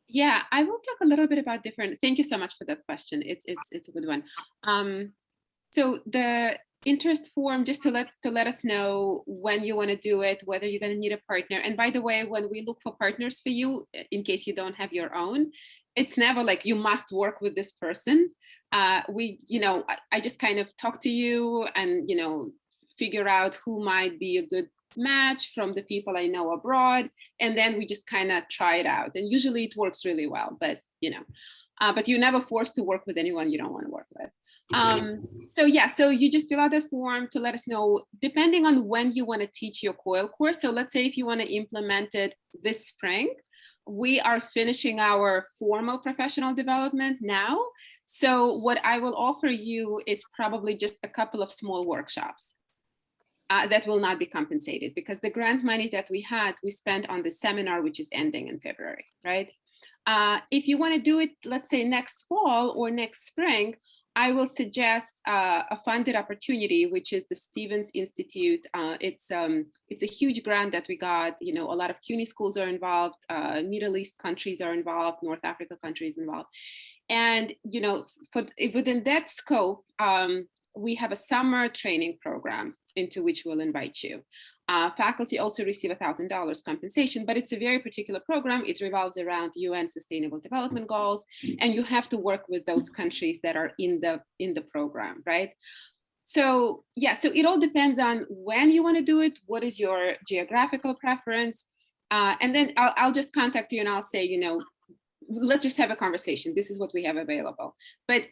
Yeah, I will talk a little bit about different. Thank you so much for that question. It's a good one. So the interest form, just to let us know when you want to do it, whether you're going to need a partner. And by the way, when we look for partners for you, in case you don't have your own, it's never like you must work with this person. I just kind of talk to you and, figure out who might be a good match from the people I know abroad. And then we just kind of try it out. And usually it works really well, but, but you're never forced to work with anyone you don't want to work with. So you just fill out that form to let us know, depending on when you want to teach your COIL course. So let's say if you want to implement it this spring, we are finishing our formal professional development now. So what I will offer you is probably just a couple of small workshops that will not be compensated, because the grant money that we spent on the seminar, which is ending in February, right? If you want to do it, let's say next fall or next spring, I will suggest a funded opportunity, which is the Stevens Institute. It's a huge grant that we got. A lot of CUNY schools are involved, Middle East countries are involved, North Africa countries involved. And, within that scope, we have a summer training program into which we'll invite you. Faculty also receive $1,000 compensation, but it's a very particular program. It revolves around UN Sustainable Development Goals, and you have to work with those countries that are in the program, right? So it all depends on when you want to do it. What is your geographical preference? And then I'll just contact you and I'll say, let's just have a conversation. This is what we have available. But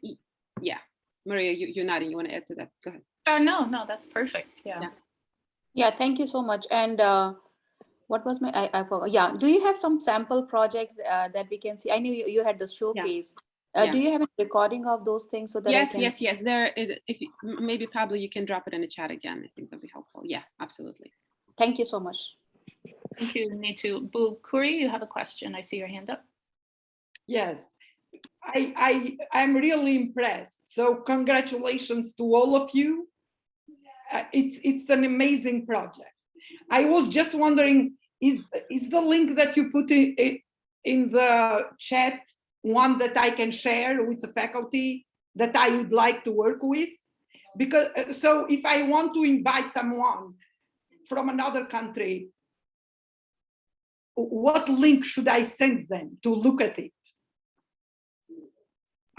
yeah, Maria, you're nodding. You want to add to that? Go ahead. No, that's perfect. Yeah. Yeah, thank you so much. And what was I forgot. Yeah, do you have some sample projects that we can see? I knew you had the showcase. Do you have a recording of those things so that yes, I can? Yes. There, maybe Pablo, you can drop it in the chat again. I think that'll be helpful. Yeah, absolutely. Thank you so much. Thank you, Nitu. Bukuri, you have a question. I see your hand up. Yes, I'm really impressed. So congratulations to all of you. It's an amazing project. I was just wondering, is the link that you put in the chat one that I can share with the faculty that I would like to work with? Because so if I want to invite someone from another country, what link should I send them to look at it?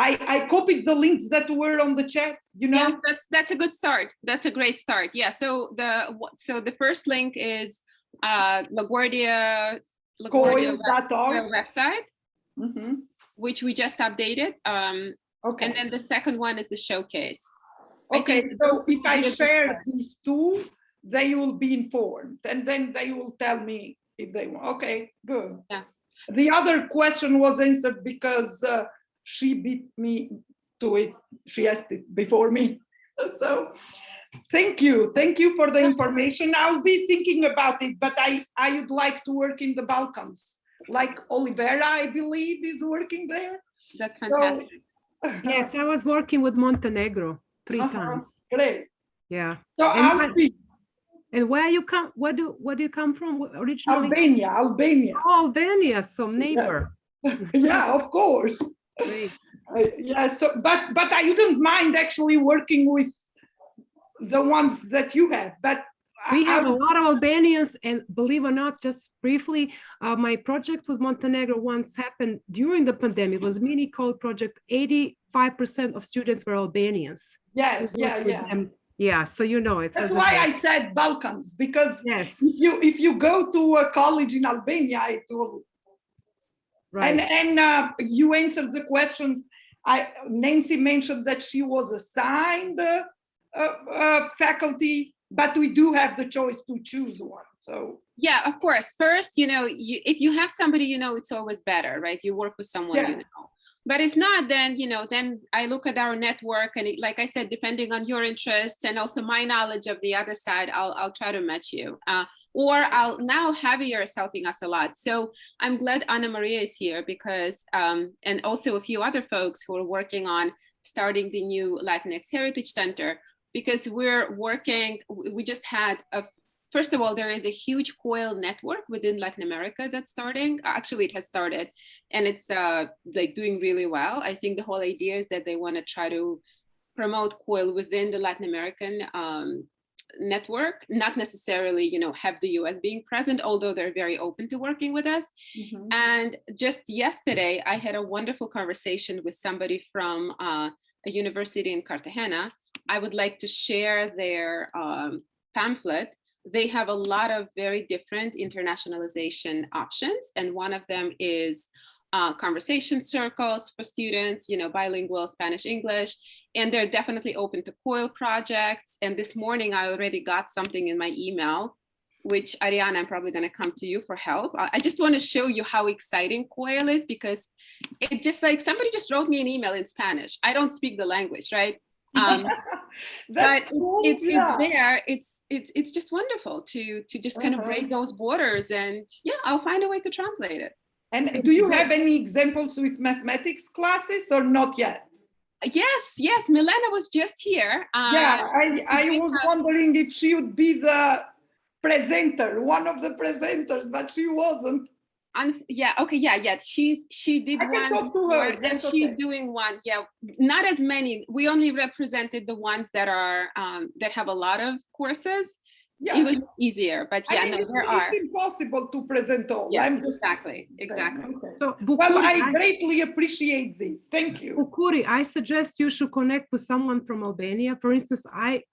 I copied the links that were on the chat, you know? Yeah, that's a good start. That's a great start. Yeah, so the first link is LaGuardia COIL.org website, which we just updated. Okay. And then the second one is the showcase. Okay, so if I share these two, they will be informed, and then they will tell me if they want. Okay, good. Yeah. The other question was answered because she beat me to it. She asked it before me. So thank you for the information. I'll be thinking about it, but I would like to work in the Balkans, like Olivera, I believe, is working there. That's fantastic. Yes, I was working with Montenegro 3 times. Great. Yeah. So I'll see. And where you come? Where do you come from originally? Albania. Oh, Albania, so neighbor. Yes. Yeah, of course. Yeah. So, but I wouldn't mind actually working with the ones that you have. But we have a lot of Albanians, and believe it or not, just briefly, my project with Montenegro once happened during the pandemic. It was a mini COIL project. 85% of students were Albanians. Yes, yeah. Yeah, so you know it. That's why I said Balkans, because yes, if you go to a college in Albania, it will. Right. And you answered the questions. Nancy mentioned that she was assigned faculty, but we do have the choice to choose one. So yeah, of course. First, if you have somebody, it's always better, right? You work with someone you know. But if not, then, then I look at our network, and like I said, depending on your interests and also my knowledge of the other side, I'll try to match you. Or now Javier is helping us a lot. So I'm glad Ana Maria is here because, and also a few other folks who are working on starting the new Latinx Heritage Center, because we're working, we just had first of all, there is a huge COIL network within Latin America that's starting. Actually, it has started, and it's like doing really well. I think the whole idea is that they want to try to promote COIL within the Latin American network, not necessarily, have the US being present, although they're very open to working with us. And just yesterday, I had a wonderful conversation with somebody from a university in Cartagena. I would like to share their pamphlet. They have a lot of very different internationalization options. And one of them is conversation circles for students, bilingual Spanish, English, and they're definitely open to COIL projects. And this morning I already got something in my email, which Ariana, I'm probably gonna come to you for help. I just wanna show you how exciting COIL is, because it just like, somebody just wrote me an email in Spanish. I don't speak the language, right? But cool. it's there. It's just wonderful to just kind of break those borders, and yeah, I'll find a way to translate it. And do you have any examples with mathematics classes or not yet? Yes, Milena was just here. Yeah, I was wondering if she would be the presenter, one of the presenters, but she wasn't. Yeah, she did one. I can talk to her. And she's doing one. Yeah, not as many. We only represented the ones that are that have a lot of courses. Yeah, it was easier, but yeah, it's impossible to present all. Yeah, exactly. Okay. So, well, I greatly appreciate this. Thank you. Bukuri, I suggest you should connect with someone from Albania. For instance, I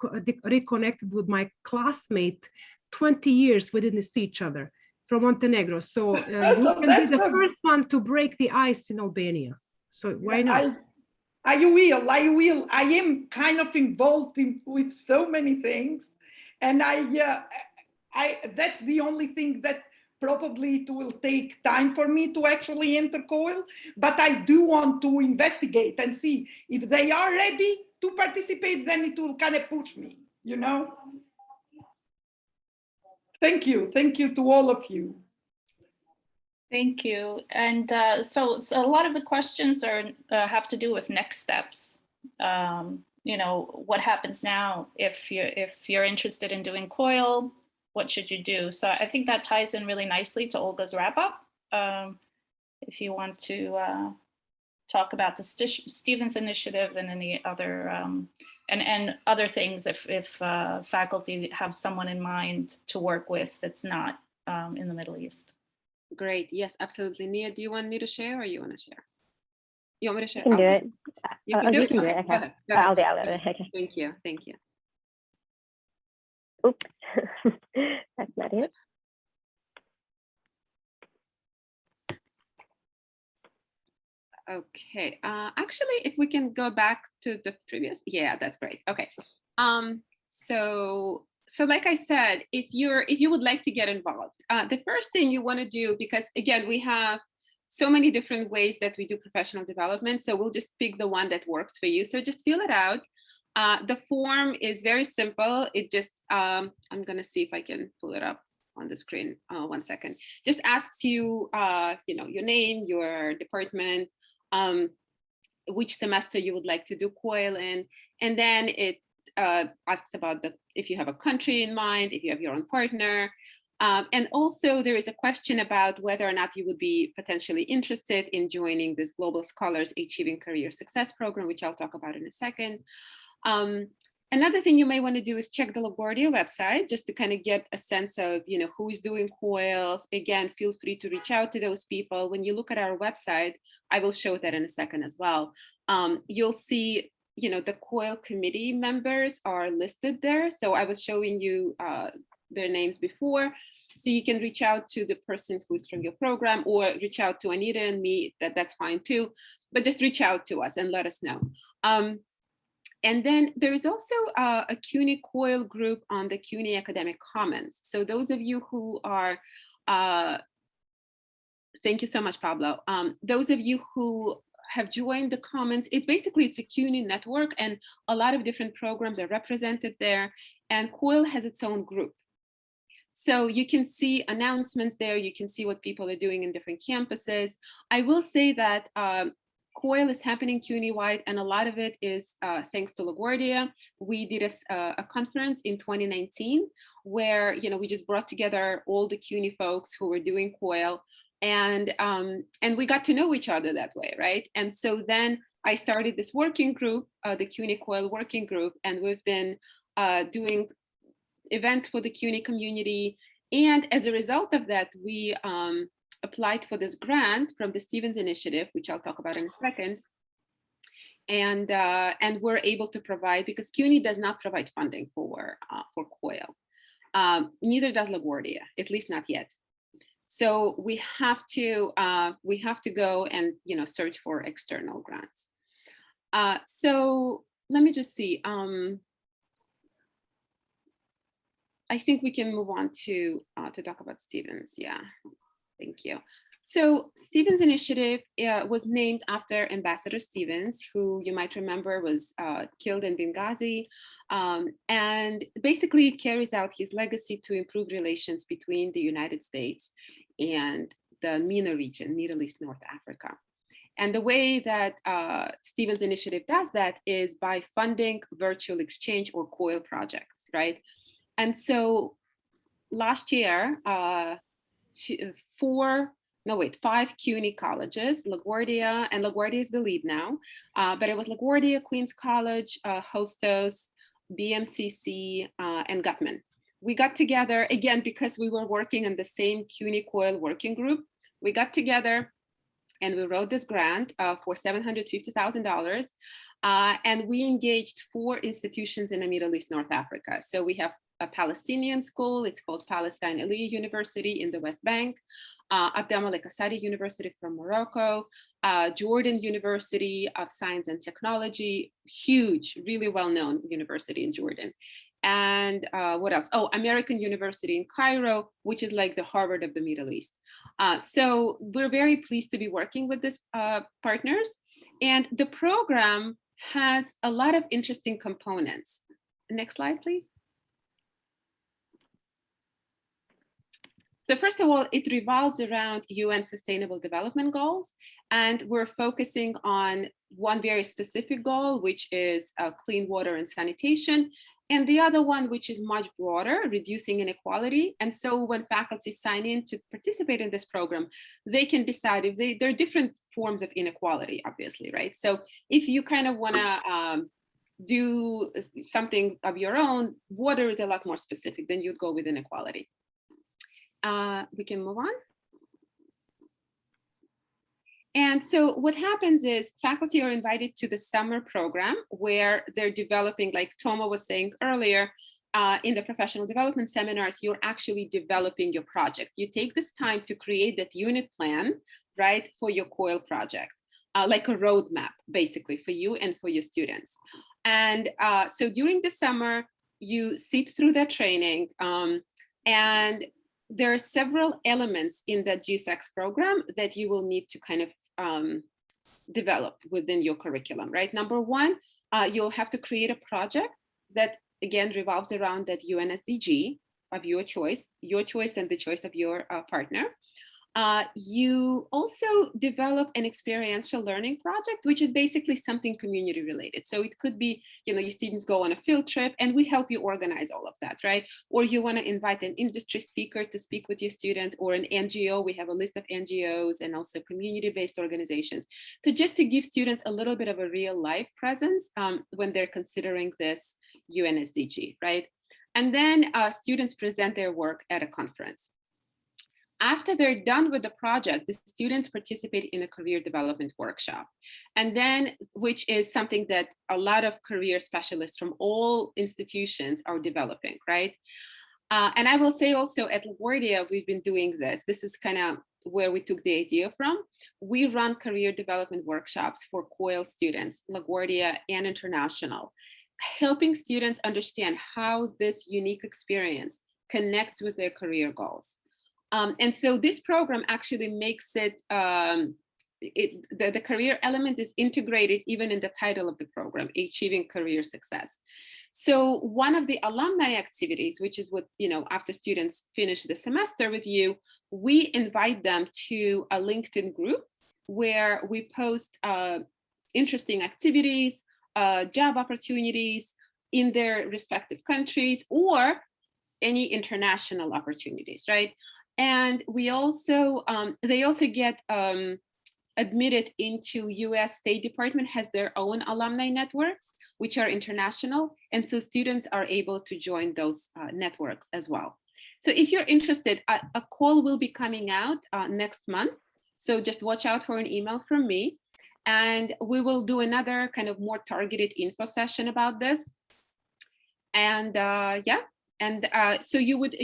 reconnected with my classmate 20 years. We didn't see each other, from Montenegro. So you can be the first one to break the ice in Albania. So why not? I will. I am kind of involved with so many things. And that's the only thing that probably it will take time for me to actually enter COIL. But I do want to investigate and see if they are ready to participate, then it will kind of push me, Thank you. Thank you to all of you. Thank you. And so a lot of the questions are have to do with next steps. You know, what happens now if you're interested in doing COIL, what should you do? So I think that ties in really nicely to Olga's wrap up. If you want to talk about the Stevens Initiative and any other and other things, if faculty have someone in mind to work with that's not in the Middle East. Great. Yes, absolutely. Nia, do you want me to share or you want to share? You want me to share? You can do it. You can do You it? can do Okay, it. go Okay. ahead. Go ahead. I'll do Sorry. it. Okay. Thank you. Thank you. Oops. That's not it. Okay. Actually, if we can go back to the previous, yeah, that's great. Okay. So like I said, if you would like to get involved, the first thing you want to do, because again, we have so many different ways that we do professional development. So we'll just pick the one that works for you. So just fill it out. The form is very simple. It just, I'm gonna see if I can pull it up on the screen. 1 second. Just asks you, you know, your name, your department, which semester you would like to do COIL in, and then it asks about if you have a country in mind, if you have your own partner. And also there is a question about whether or not you would be potentially interested in joining this Global Scholars Achieving Career Success Program, which I'll talk about in a second. Another thing you may want to do is check the LaGuardia website just to kind of get a sense of, you know, who is doing COIL. Again, feel free to reach out to those people. When you look at our website, I will show that in a second as well. You'll see, you know, the COIL committee members are listed there. So I was showing you their names before. So you can reach out to the person who's from your program or reach out to Anita and me, that's fine too. But just reach out to us and let us know. And then there is also a CUNY COIL group on the CUNY Academic Commons. So those of you who are, thank you so much, Pablo. Those of you who have joined the Commons, it's a CUNY network and a lot of different programs are represented there, and COIL has its own group. So you can see announcements there, you can see what people are doing in different campuses. I will say that COIL is happening CUNY-wide, and a lot of it is thanks to LaGuardia. We did a conference in 2019 where, you know, we just brought together all the CUNY folks who were doing COIL, and we got to know each other that way, right? And so then I started this working group, the CUNY COIL working group, and we've been doing events for the CUNY community. And as a result of that, we applied for this grant from the Stevens Initiative, which I'll talk about in a second. And we're able to provide, because CUNY does not provide funding for COIL. Neither does LaGuardia, at least not yet. So we have to go and, you know, search for external grants. So let me just see. I think we can move on to talk about Stevens. Yeah, thank you. So Stevens Initiative was named after Ambassador Stevens, who you might remember was killed in Benghazi. And basically it carries out his legacy to improve relations between the United States and the MENA region, Middle East, North Africa. And the way that Stevens Initiative does that is by funding virtual exchange or COIL projects, right? And so last year, 5 CUNY colleges, LaGuardia, and LaGuardia is the lead now, but it was LaGuardia, Queens College, Hostos, BMCC, and Gutman. We got together, again, because we were working in the same CUNY COIL working group, we got together and we wrote this grant for $750,000. And we engaged 4 institutions in the Middle East, North Africa. So we have a Palestinian school, it's called Palestine Aliyah University in the West Bank, Abdel Assadi University from Morocco, Jordan University of Science and Technology, huge, really well-known university in Jordan. And what else? Oh, American University in Cairo, which is like the Harvard of the Middle East. So we're very pleased to be working with these partners. And the program has a lot of interesting components. Next slide, please. So first of all, it revolves around UN Sustainable Development Goals, and we're focusing on one very specific goal, which is clean water and sanitation, and the other one, which is much broader, reducing inequality. And so when faculty sign in to participate in this program, they can decide if there are different forms of inequality, obviously, right? So if you kind of want to do something of your own, water is a lot more specific, then you'd go with inequality. We can move on. And so what happens is faculty are invited to the summer program where they're developing, like Toma was saying earlier, in the professional development seminars, you're actually developing your project. You take this time to create that unit plan, right, for your COIL project, like a roadmap, basically, for you and for your students. And so during the summer, you sit through that training, and there are several elements in that GSEX program that you will need to kind of develop within your curriculum, right? Number one, you'll have to create a project that, again, revolves around that UN SDG of your choice and the choice of your partner. You also develop an experiential learning project, which is basically something community related. So it could be, your students go on a field trip and we help you organize all of that, right? Or you want to invite an industry speaker to speak with your students, or an NGO. We have a list of NGOs and also community-based organizations. So just to give students a little bit of a real life presence when they're considering this UN SDG, right? And then students present their work at a conference. After they're done with the project, the students participate in a career development workshop, and then, which is something that a lot of career specialists from all institutions are developing, right? And I will say also at LaGuardia, we've been doing this. This is kind of where we took the idea from. We run career development workshops for COIL students, LaGuardia and international, helping students understand how this unique experience connects with their career goals. And so this program actually makes it, the career element is integrated even in the title of the program, Achieving Career Success. So one of the alumni activities, which is what, after students finish the semester with you, we invite them to a LinkedIn group where we post interesting activities, job opportunities in their respective countries, or any international opportunities, right? And we also, they also get admitted into US State Department has their own alumni networks, which are international. And so students are able to join those networks as well. So if you're interested, a call will be coming out next month. So just watch out for an email from me. And we will do another kind of more targeted info session about this. And yeah. And so you would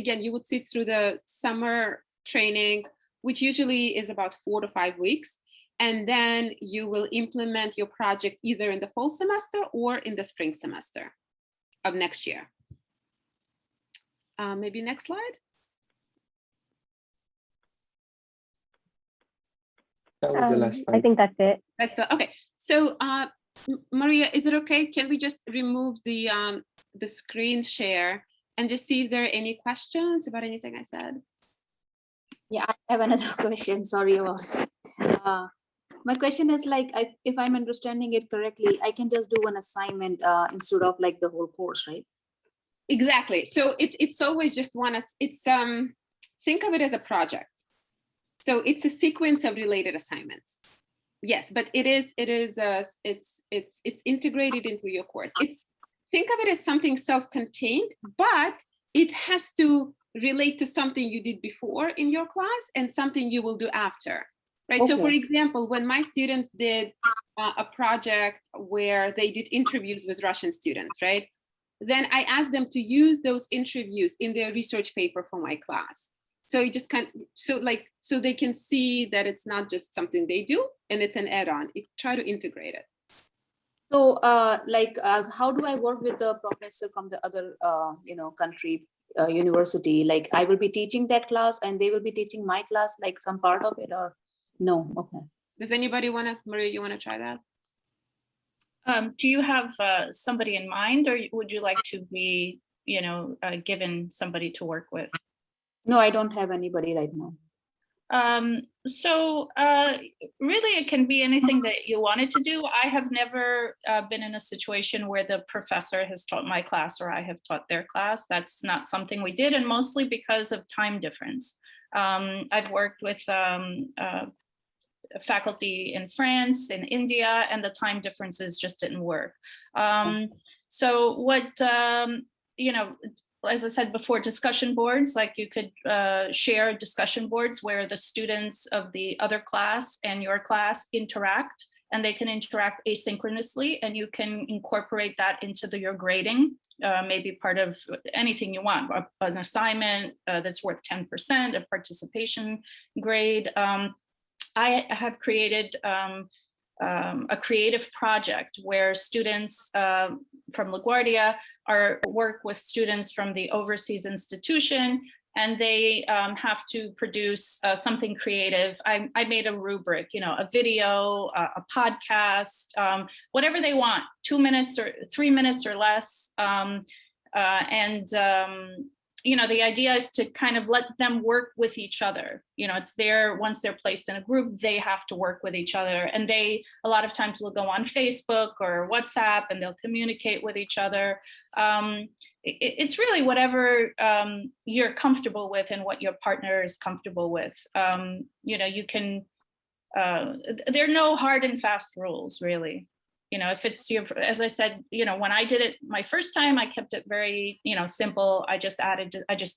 sit through the summer training, which usually is about 4 to 5 weeks. And then you will implement your project either in the fall semester or in the spring semester of next year. Maybe next slide. That was the last slide. I think that's it. That's the, okay. So Maria, is it okay? Can we just remove the screen share and just see if there are any questions about anything I said? Yeah, I have another question. Sorry about my question is like, if I'm understanding it correctly, I can just do an assignment instead of like the whole course, right? Exactly. So it's always just one. It's think of it as a project. So it's a sequence of related assignments. Yes, but it's integrated into your course. Think of it as something self-contained, but it has to relate to something you did before in your class and something you will do after, right? Okay. So for example, when my students did a project where they did interviews with Russian students, right? Then I asked them to use those interviews in their research paper for my class. So you just can't, so they can see that it's not just something they do and it's an add-on. Try to integrate it. So how do I work with the professor from the other, country, university? Like I will be teaching that class and they will be teaching my class, like some part of it, or no? Okay. Does anybody want to, Maria, you want to try that? Do you have somebody in mind, or would you like to be, given somebody to work with? No, I don't have anybody right now. Really, it can be anything that you wanted to do. I have never been in a situation where the professor has taught my class or I have taught their class. That's not something we did, and mostly because of time difference. I've worked with faculty in France, in India, and the time differences just didn't work. So what, you know, as I said before, discussion boards, like you could share discussion boards where the students of the other class and your class interact, and they can interact asynchronously, and you can incorporate that into your grading, maybe part of anything you want, an assignment that's worth 10%, a participation grade. I have created a creative project where students from LaGuardia work with students from the overseas institution, and they have to produce something creative. I made a rubric, you know, a video, a podcast, whatever they want, 2 minutes or 3 minutes or less. You know, the idea is to kind of let them work with each other. You know, it's there, once they're placed in a group, they have to work with each other. And they, a lot of times will go on Facebook or WhatsApp and they'll communicate with each other. It's really whatever you're comfortable with and what your partner is comfortable with. You know, you can, there are no hard and fast rules, really. You know, if it's your, as I said, you know, when I did it my first time, I kept it very, you know, simple. I just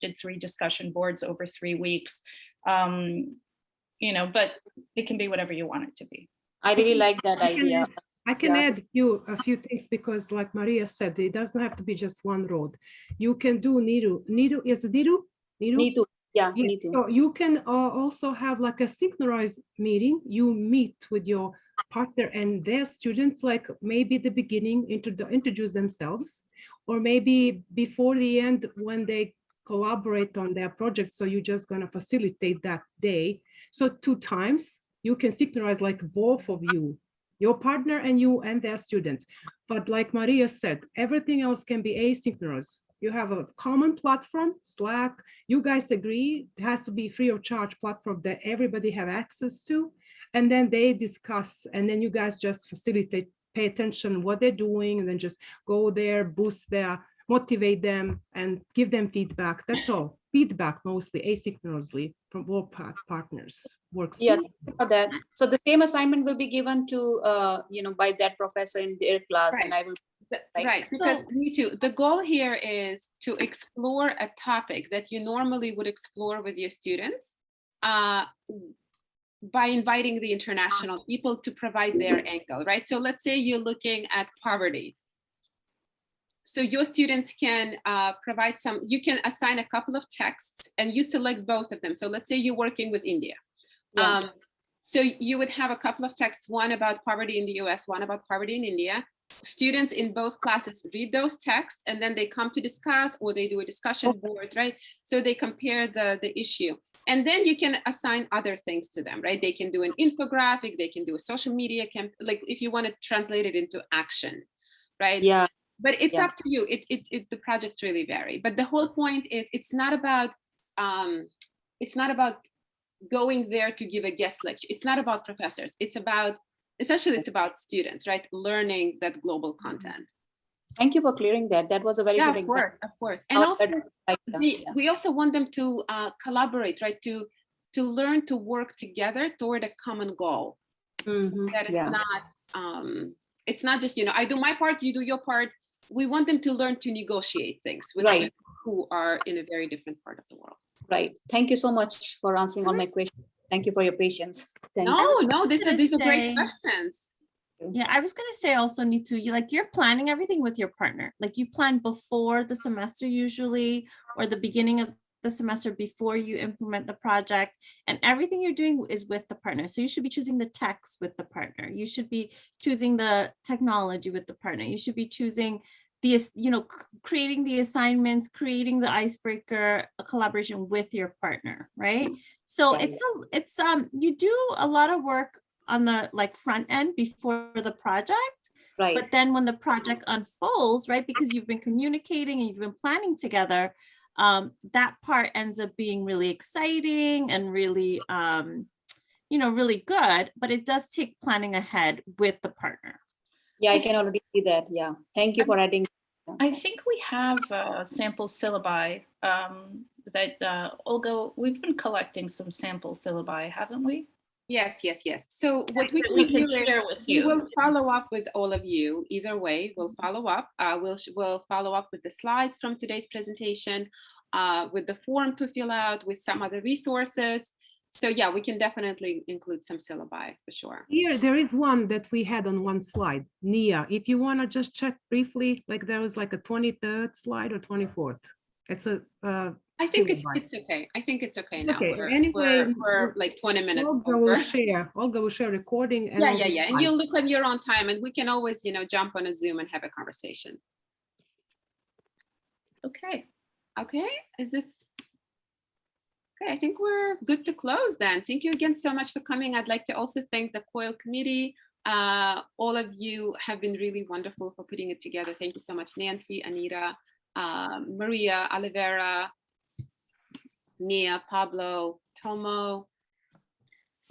did 3 discussion boards over 3 weeks, you know, but it can be whatever you want it to be. I really like that idea. I can add a few things, because like Maria said, it doesn't have to be just one road. You can do Niru. Niru is Niru? Niru. Yeah, yes. So you can also have like a synchronized meeting. You meet with your partner and their students, like maybe the beginning, introduce themselves, or maybe before the end when they collaborate on their project. So you're just going to facilitate that day. So 2 times you can synchronize, like both of you, your partner and you and their students. But like Maria said, everything else can be asynchronous. You have a common platform, Slack. You guys agree it has to be free of charge platform that everybody have access to. And then they discuss, and then you guys just facilitate, pay attention what they're doing, and then just go there, boost their, motivate them, and give them feedback. That's all. Feedback mostly asynchronously from all partners works. Yeah, for that. So the same assignment will be given to you know, by that professor in their class, Right. and I will. Right, because me too. The goal here is to explore a topic that you normally would explore with your students, by inviting the international people to provide their angle, right? So let's say you're looking at poverty. So your students can provide you can assign a couple of texts and you select both of them. So let's say you're working with India. Yeah. So you would have a couple of texts, one about poverty in the US, one about poverty in India. Students in both classes read those texts and then they come to discuss, or they do a discussion board, right? So they compare the issue. And then you can assign other things to them, right? They can do an infographic, they can do a social media like if you want to translate it into action, right? Yeah. But it's up to you. The projects really vary. But the whole point is it's not about going there to give a guest lecture. It's not about professors. It's about students, right? Learning that global content. Thank you for clearing that. That was a very good example. Of course. And also, we also want them to collaborate, right? To learn to work together toward a common goal. That it's not just, you know, I do my part, you do your part. We want them to learn to negotiate things with people who are in a very different part of the world. Right. Thank you so much for answering all my questions. Thank you for your patience. Thanks. No, these are great questions. Yeah, I was going to say also, Nitu, you're planning everything with your partner. Like you plan before the semester usually, or the beginning of the semester before you implement the project, and everything you're doing is with the partner. So you should be choosing the text with the partner. You should be choosing the technology with the partner. You should be choosing creating the assignments, creating the icebreaker, a collaboration with your partner, right? So it's you do a lot of work on the front end before the project, right? But then when the project unfolds, right, because you've been communicating and you've been planning together, that part ends up being really exciting and really, really good, but it does take planning ahead with the partner. Yeah, I can already see that. Yeah. Thank you for adding. I think we have sample syllabi that Olga, we've been collecting some sample syllabi, haven't we? Yes. So what we That can we can do is share with we you. will follow up with all of you. Either way, we'll follow up. We'll follow up with the slides from today's presentation, with the form to fill out, with some other resources. So yeah, we can definitely include some syllabi for sure. Here, there is one that we had on one slide, Nia. If you want to just check briefly, like there was like a 23rd slide or 24th. It's a. I think syllabi. it's okay. I think it's okay now. Okay, Anyway, we're like 20 minutes Olga over. will share recording. And Yeah. And you'll look at your own time, and we can always, jump on a Zoom and have a conversation. Okay. Is this? Okay, I think we're good to close then. Thank you again so much for coming. I'd like to also thank the COIL committee. All of you have been really wonderful for putting it together. Thank you so much, Nancy, Anita, Maria, Olivera, Nia, Pablo, Tomo.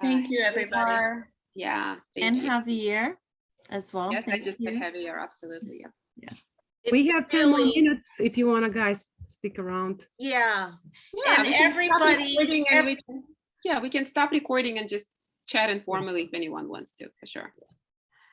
Thank you, everybody. Omar. Yeah, And thank you. Javier as well. Yes, I Thank just said you. heavier, absolutely. Yeah. We It's have 10 more really- minutes if you want to, guys, stick around. Yeah, Yeah, and we can stop everybody, recording and we can stop recording and just chat informally if anyone wants to, for sure.